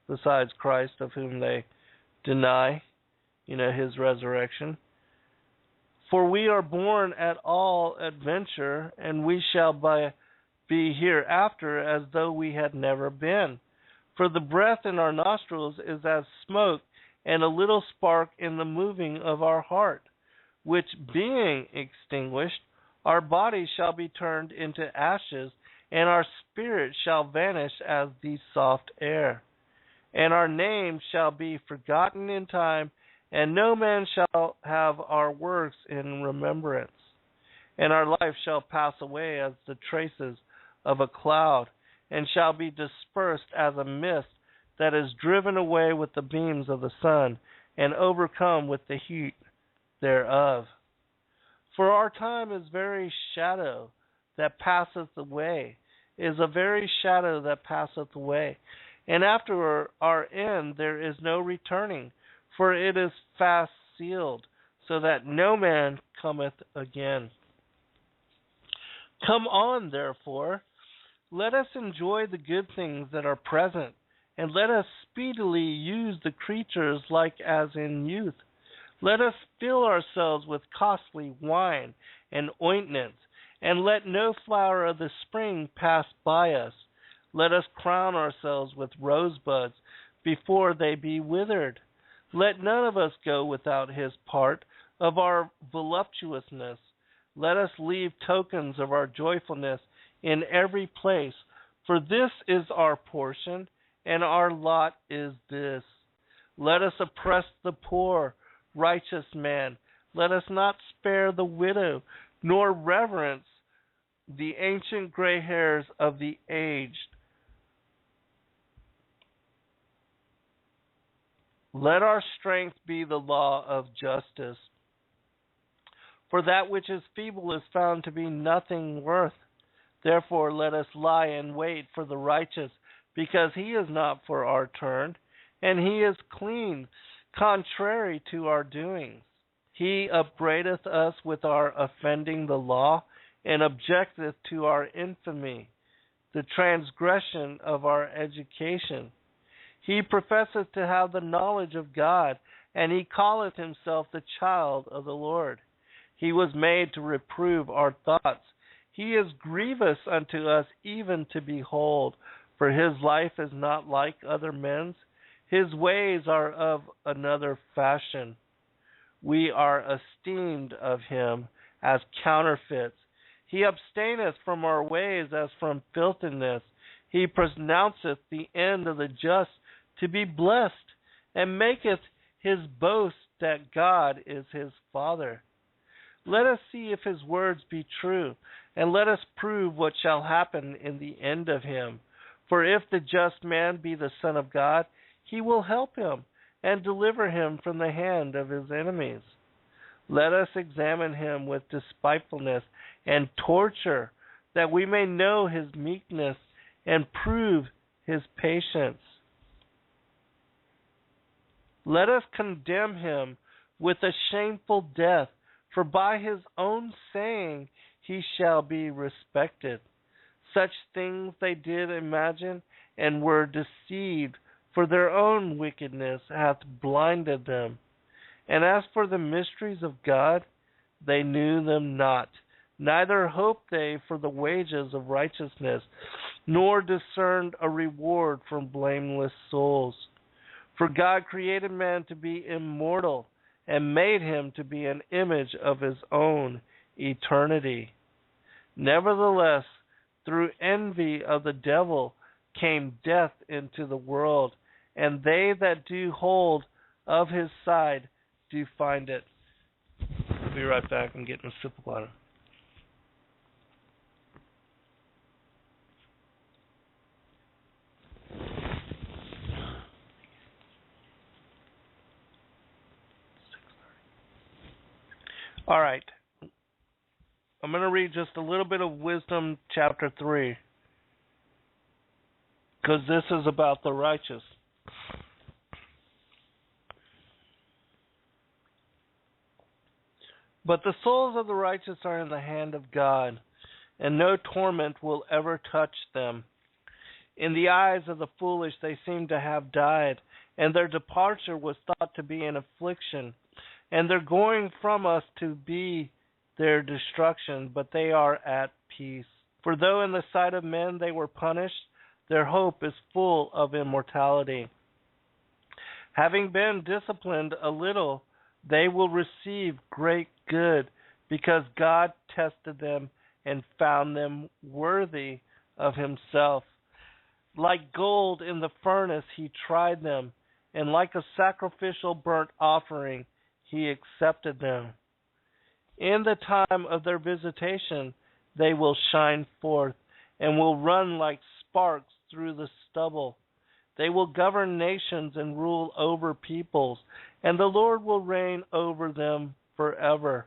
besides Christ, of whom they deny, his resurrection. For we are born at all adventure, and we shall be hereafter as though we had never been. For the breath in our nostrils is as smoke, and a little spark in the moving of our heart, which being extinguished, our body shall be turned into ashes, and our spirit shall vanish as the soft air. And our name shall be forgotten in time, and no man shall have our works in remembrance. And our life shall pass away as the traces of a cloud, and shall be dispersed as a mist that is driven away with the beams of the sun, and overcome with the heat thereof. For our time is very shadow that passeth away, is a very shadow that passeth away. And after our end there is no returning, for it is fast sealed, so that no man cometh again. Come on, therefore, let us enjoy the good things that are present, and let us speedily use the creatures like as in youth. Let us fill ourselves with costly wine and ointments, and let no flower of the spring pass by us. Let us crown ourselves with rosebuds before they be withered. Let none of us go without his part of our voluptuousness. Let us leave tokens of our joyfulness in every place, for this is our portion, and our lot is this. Let us oppress the poor, righteous man. Let us not spare the widow, nor reverence the ancient gray hairs of the aged. Let our strength be the law of justice. For that which is feeble is found to be nothing worth. Therefore let us lie in wait for the righteous, because he is not for our turn, and he is clean, contrary to our doings. He upbraideth us with our offending the law, and objecteth to our infamy, the transgression of our education. He professeth to have the knowledge of God, and he calleth himself the child of the Lord. He was made to reprove our thoughts. He is grievous unto us even to behold, for his life is not like other men's. His ways are of another fashion. We are esteemed of him as counterfeits. He abstaineth from our ways as from filthiness. He pronounceth the end of the just to be blessed, and maketh his boast that God is his Father. Let us see if his words be true, and let us prove what shall happen in the end of him. For if the just man be the Son of God, he will help him, and deliver him from the hand of his enemies. Let us examine him with despitefulness and torture, that we may know his meekness and prove his patience. Let us condemn him with a shameful death, for by his own saying he shall be respected. Such things they did imagine, and were deceived, for their own wickedness hath blinded them. And as for the mysteries of God, they knew them not, neither hoped they for the wages of righteousness, nor discerned a reward from blameless souls. For God created man to be immortal, and made him to be an image of his own eternity. Nevertheless, through envy of the devil came death into the world, and they that do hold of his side do find it. I'll be right back. I'm getting a sip of water. All right. I'm going to read just a little bit of Wisdom, chapter 3, because this is about the righteous. But the souls of the righteous are in the hand of God, and no torment will ever touch them. In the eyes of the foolish they seem to have died, and their departure was thought to be an affliction, and their going from us to be their destruction, but they are at peace. For though in the sight of men they were punished, their hope is full of immortality. Having been disciplined a little, they will receive great good, because God tested them and found them worthy of himself. Like gold in the furnace he tried them, and like a sacrificial burnt offering he accepted them. In the time of their visitation they will shine forth, and will run like sparks through the stubble. They will govern nations and rule over peoples, and the Lord will reign over them forever.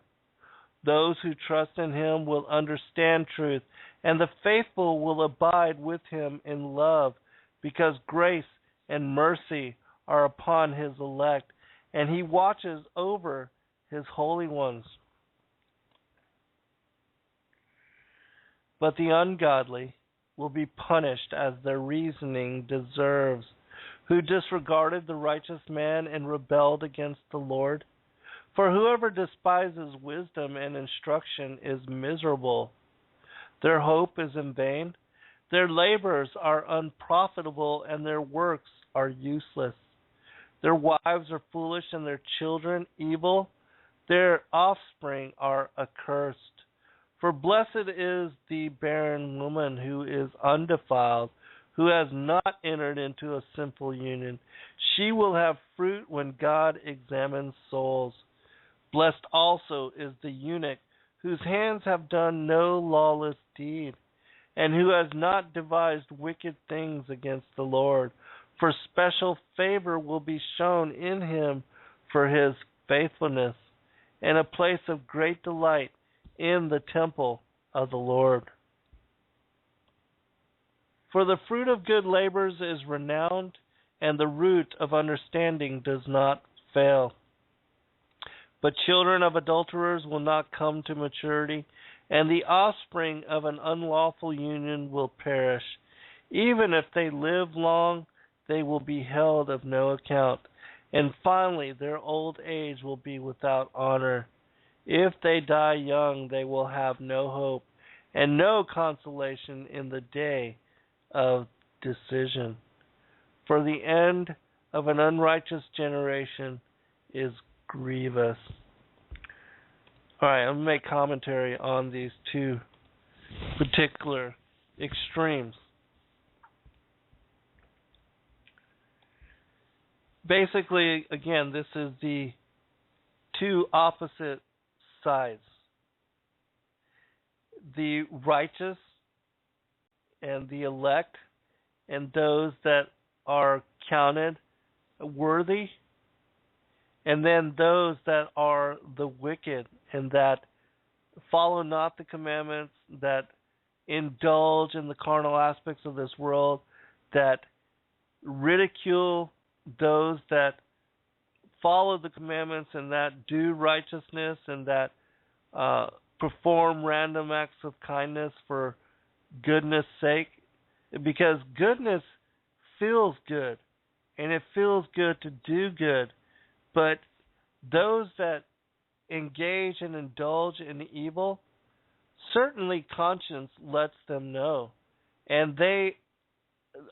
Those who trust in him will understand truth, and the faithful will abide with him in love, because grace and mercy are upon his elect, and he watches over his holy ones. But the ungodly will be punished as their reasoning deserves, who disregarded the righteous man and rebelled against the Lord. For whoever despises wisdom and instruction is miserable. Their hope is in vain. Their labors are unprofitable and their works are useless. Their wives are foolish and their children evil. Their offspring are accursed. For blessed is the barren woman who is undefiled, who has not entered into a sinful union. She will have fruit when God examines souls. Blessed also is the eunuch whose hands have done no lawless deed, and who has not devised wicked things against the Lord. For special favor will be shown in him for his faithfulness, and a place of great delight in the temple of the Lord. For the fruit of good labors is renowned, and the root of understanding does not fail. But children of adulterers will not come to maturity, and the offspring of an unlawful union will perish. Even if they live long, they will be held of no account, and finally their old age will be without honor. If they die young, they will have no hope, and no consolation in the day of decision. For the end of an unrighteous generation is grievous. All right, I'm going to make commentary on these two particular extremes. Basically, again, this is the two opposite sides. The righteous and the elect, and those that are counted worthy, and then those that are the wicked and that follow not the commandments, that indulge in the carnal aspects of this world, that ridicule those that follow the commandments and that do righteousness and that perform random acts of kindness for goodness sake, because goodness feels good and it feels good to do good, but those that engage and indulge in evil, certainly conscience lets them know, and they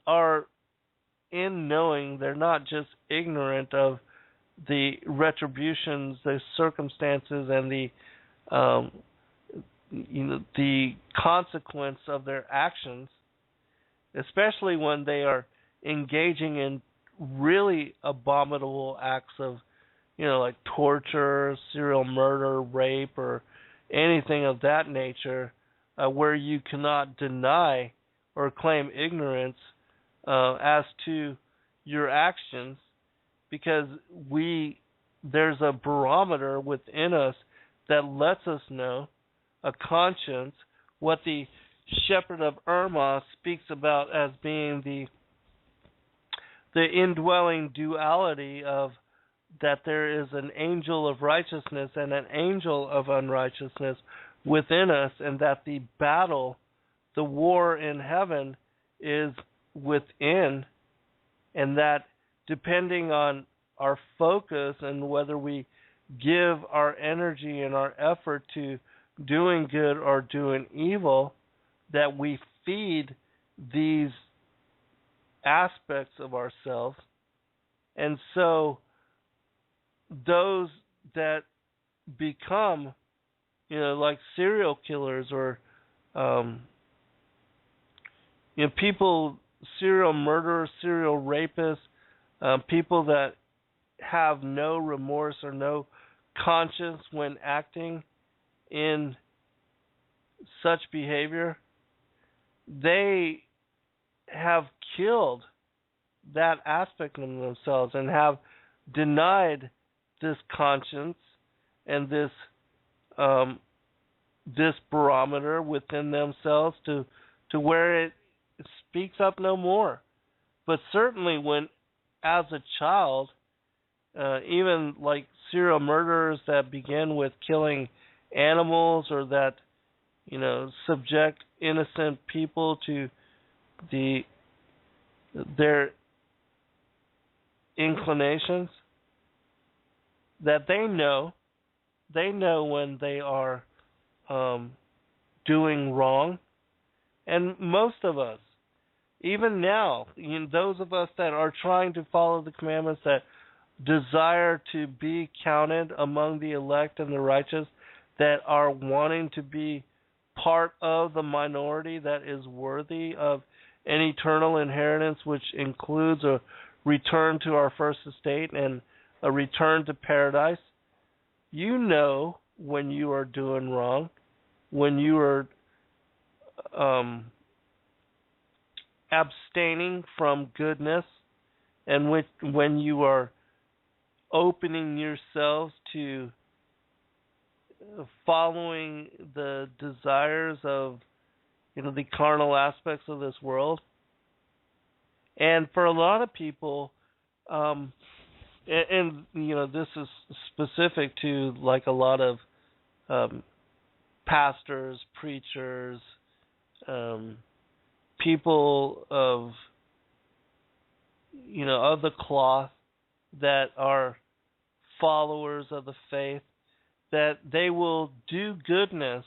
are in knowing, they're not just ignorant of the retributions, the circumstances, and the consequence of their actions, especially when they are engaging in really abominable acts of, like torture, serial murder, rape, or anything of that nature, where you cannot deny or claim ignorance as to your actions, because there's a barometer within us that lets us know, a conscience, what the Shepherd of Irma speaks about as being the indwelling duality of that there is an angel of righteousness and an angel of unrighteousness within us, and that the battle, the war in heaven, is within, and that depending on our focus and whether we give our energy and our effort to doing good or doing evil, that we feed these aspects of ourselves. And so those that become, like serial killers or people, serial murderers, serial rapists, people that have no remorse or no conscience when acting in such behavior, they have killed that aspect of themselves and have denied this conscience and this barometer within themselves to where it speaks up no more. But certainly when, as a child, even like serial murderers that begin with killing animals or that, subject innocent people to their inclinations, that they know when they are doing wrong. And most of us, Even now, those of us that are trying to follow the commandments, that desire to be counted among the elect and the righteous, that are wanting to be part of the minority that is worthy of an eternal inheritance, which includes a return to our first estate and a return to paradise. You know when you are doing wrong, when you are abstaining from goodness, and when you are opening yourselves to following the desires of the carnal aspects of this world. And for a lot of people, and this is specific to like a lot of pastors, preachers, people of of the cloth that are followers of the faith, that they will do goodness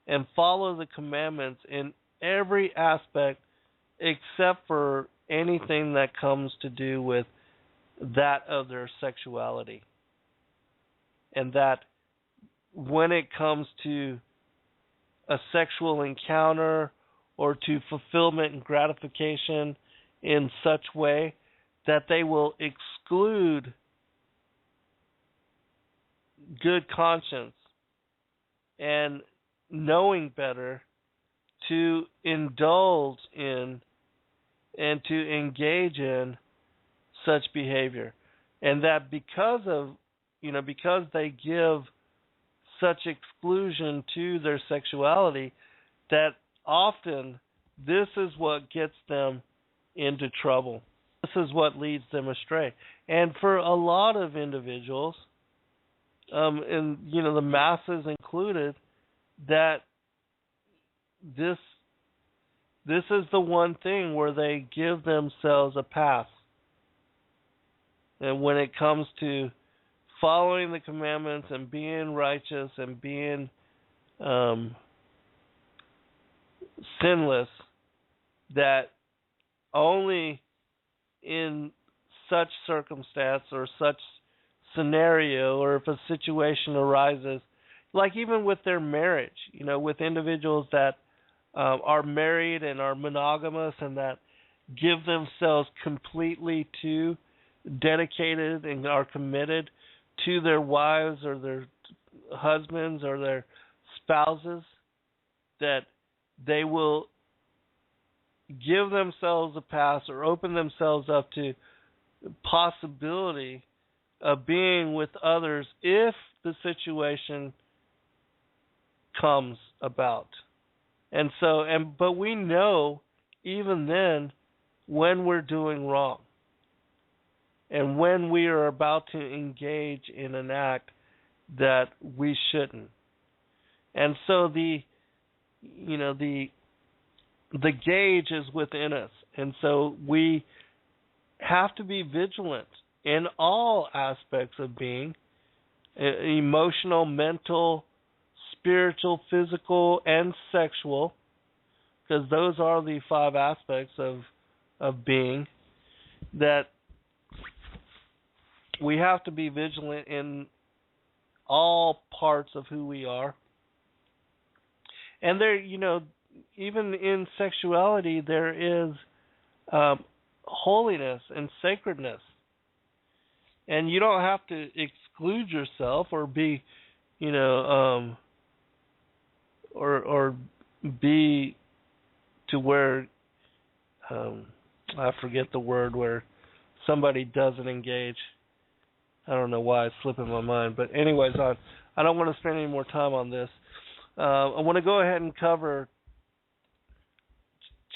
and follow the commandments in every aspect except for anything that comes to do with that of their sexuality. And that when it comes to a sexual encounter or to fulfillment and gratification in such way that they will exclude good conscience and knowing better to indulge in and to engage in such behavior. And that because they give such exclusion to their sexuality, that often this is what gets them into trouble. This is what leads them astray. And for a lot of individuals, and the masses included, that this is the one thing where they give themselves a pass. And when it comes to following the commandments and being righteous and being sinless, that only in such circumstance or such scenario, or if a situation arises, like even with their marriage, with individuals that are married and are monogamous and that give themselves completely to, dedicated and are committed to their wives or their husbands or their spouses, that they will give themselves a pass or open themselves up to possibility of being with others if the situation comes about. But we know even then when we're doing wrong and when we are about to engage in an act that we shouldn't. And so the gauge is within us. And so we have to be vigilant in all aspects of being, emotional, mental, spiritual, physical, and sexual, because those are the 5 aspects of being, that we have to be vigilant in all parts of who we are. And there, even in sexuality, there is holiness and sacredness. And you don't have to exclude yourself or be, or be to where, I forget the word, where somebody doesn't engage. I don't know why it's slipping my mind. But anyways, I don't want to spend any more time on this. I want to go ahead and cover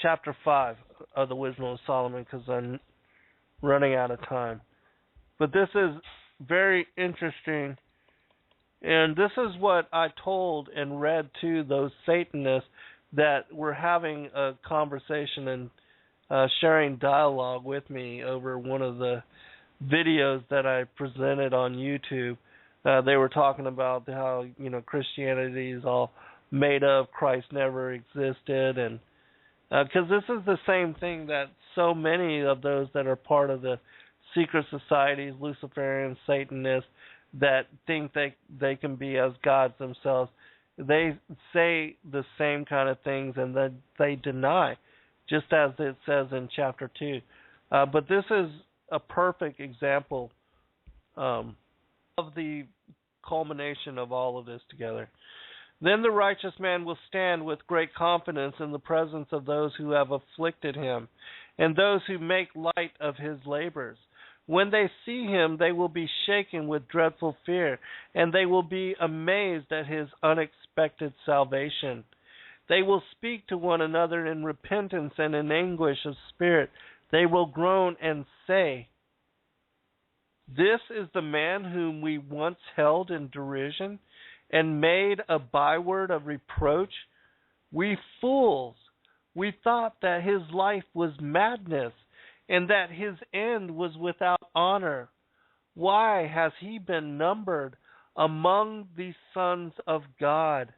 chapter 5 of the Wisdom of Solomon because I'm running out of time. But this is very interesting, and this is what I told and read to those Satanists that were having a conversation and sharing dialogue with me over one of the videos that I presented on YouTube. They were talking about how Christianity is all made up, Christ never existed, and Because this is the same thing that so many of those that are part of the secret societies, Luciferians, Satanists, that think they can be as gods themselves, they say the same kind of things and then they deny, just as it says in chapter 2. But this is a perfect example of the culmination of all of this together. Then the righteous man will stand with great confidence in the presence of those who have afflicted him, and those who make light of his labors. When they see him, they will be shaken with dreadful fear, and they will be amazed at his unexpected salvation. They will speak to one another in repentance and in anguish of spirit. They will groan and say, "This is the man whom we once held in derision and made a byword of reproach. We fools! We thought that his life was madness and that his end was without honor. Why has he been numbered among the sons of God?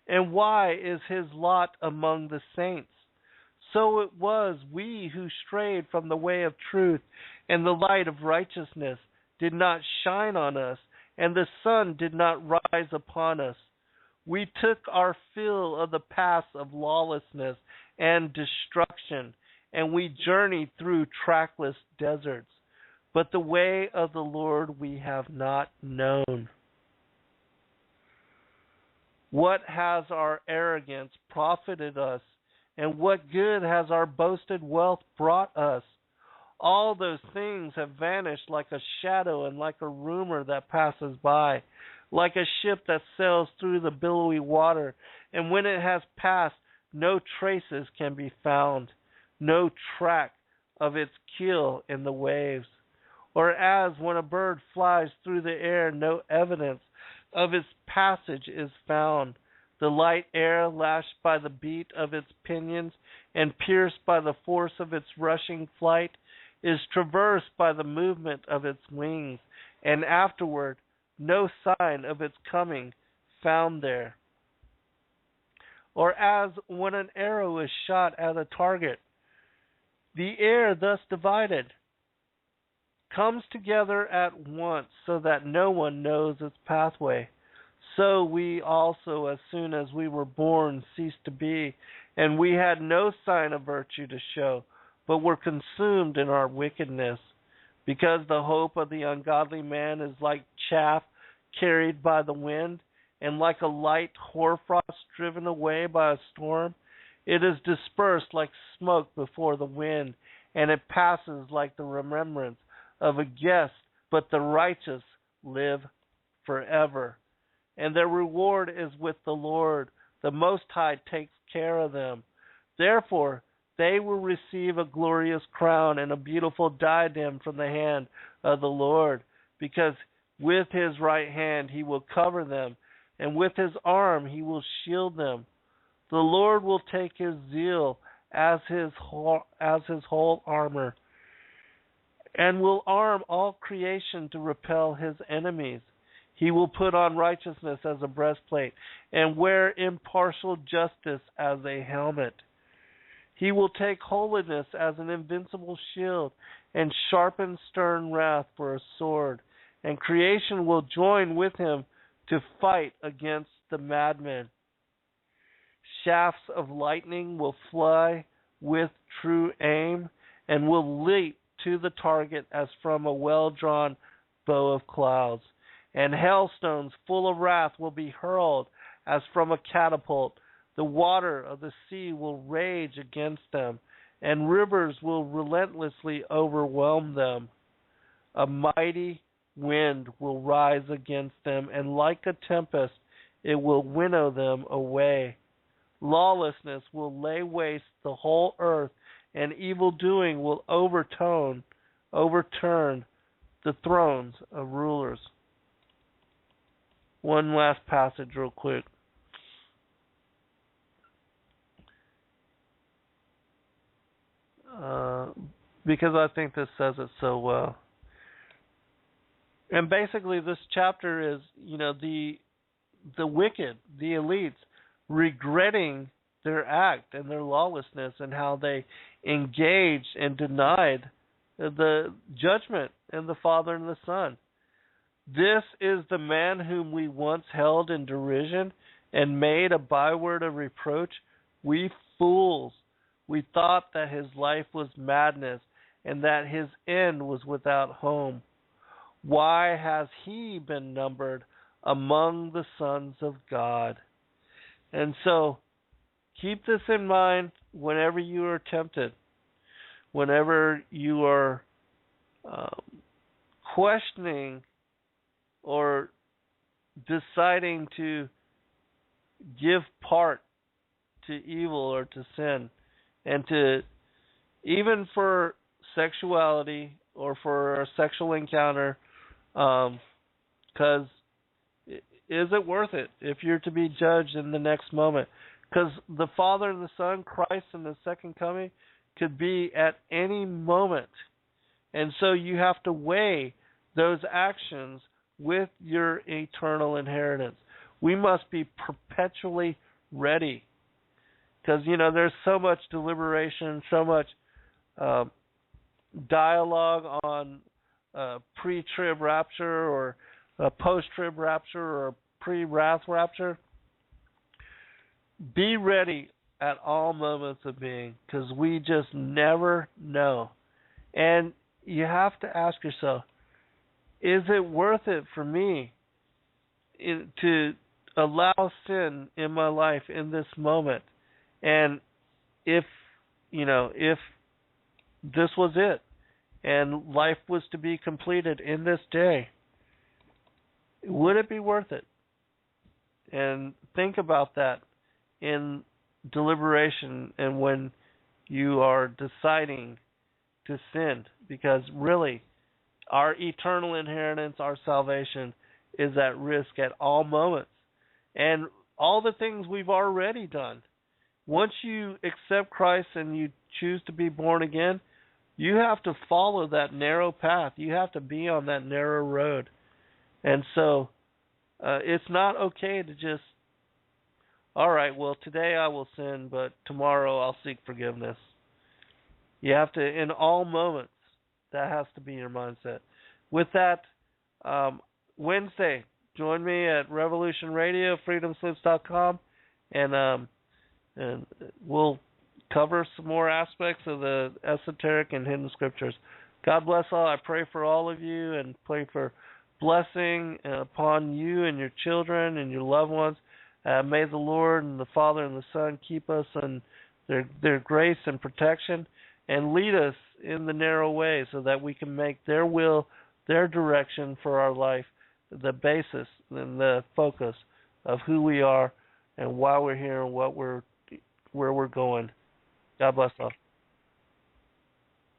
And why is his lot among the saints? So it was we who strayed from the way of truth, and the light of righteousness did not shine on us, and the sun did not rise upon us. We took our fill of the paths of lawlessness and destruction, and we journeyed through trackless deserts. But the way of the Lord we have not known." What has our arrogance profited us, and what good has our boasted wealth brought us? All those things have vanished like a shadow and like a rumor that passes by, like a ship that sails through the billowy water, and when it has passed, no traces can be found, no track of its keel in the waves. Or as when a bird flies through the air, no evidence of its passage is found. The light air, lashed by the beat of its pinions and pierced by the force of its rushing flight, is traversed by the movement of its wings, and afterward no sign of its coming found there. Or as when an arrow is shot at a target, the air thus divided comes together at once so that no one knows its pathway. So we also, as soon as we were born, ceased to be, and we had no sign of virtue to show, but were consumed in our wickedness. Because the hope of the ungodly man is like chaff carried by the wind, and like a light hoarfrost driven away by a storm. It is dispersed like smoke before the wind, and it passes like the remembrance of a guest, but the righteous live forever. And their reward is with the Lord. The Most High takes care of them. Therefore, they will receive a glorious crown and a beautiful diadem from the hand of the Lord, because with his right hand he will cover them, and with his arm he will shield them. The Lord will take his zeal as his whole armor, and will arm all creation to repel his enemies. He will put on righteousness as a breastplate, and wear impartial justice as a helmet. He will take holiness as an invincible shield, and sharpen stern wrath for a sword. And creation will join with him to fight against the madmen. Shafts of lightning will fly with true aim, and will leap to the target as from a well-drawn bow of clouds. And hailstones full of wrath will be hurled as from a catapult. The water of the sea will rage against them, and rivers will relentlessly overwhelm them. A mighty wind will rise against them, and like a tempest it will winnow them away. Lawlessness will lay waste the whole earth, and evil-doing will overturn the thrones of rulers. One last passage real quick. Because I think this says it so well. And basically this chapter is, the wicked, the elites, regretting their act and their lawlessness and how they engaged and denied the judgment and the Father and the Son. This is the man whom we once held in derision and made a byword of reproach. We fools, we thought that his life was madness and that his end was without home. Why has he been numbered among the sons of God? And so, keep this in mind whenever you are tempted, whenever you are questioning or deciding to give part to evil or to sin, and to, even for sexuality or for a sexual encounter, because is it worth it if you're to be judged in the next moment? Because the Father and the Son, Christ and the second coming, could be at any moment. And so you have to weigh those actions with your eternal inheritance. We must be perpetually ready. Because, there's so much deliberation, so much dialogue on pre-trib rapture or post-trib rapture or pre-wrath rapture. Be ready at all moments of being, because we just never know. And you have to ask yourself, is it worth it for me to allow sin in my life in this moment? And if this was it, and life was to be completed in this day, would it be worth it? And think about that in deliberation and when you are deciding to sin, because really, our eternal inheritance, our salvation, is at risk at all moments. And all the things we've already done. Once you accept Christ and you choose to be born again, you have to follow that narrow path. You have to be on that narrow road. And so, it's not okay to just, all right, well, today I will sin, but tomorrow I'll seek forgiveness. You have to, in all moments, that has to be your mindset. With that, Wednesday, join me at Revolution Radio, freedomslips.com, and we'll cover some more aspects of the esoteric and hidden scriptures. God bless all. I pray for all of you and pray for blessing upon you and your children and your loved ones. May the Lord and the Father and the Son keep us in their grace and protection, and lead us in the narrow way so that we can make their will, their direction for our life, the basis and the focus of who we are and why we're here and where we're going. God bless all.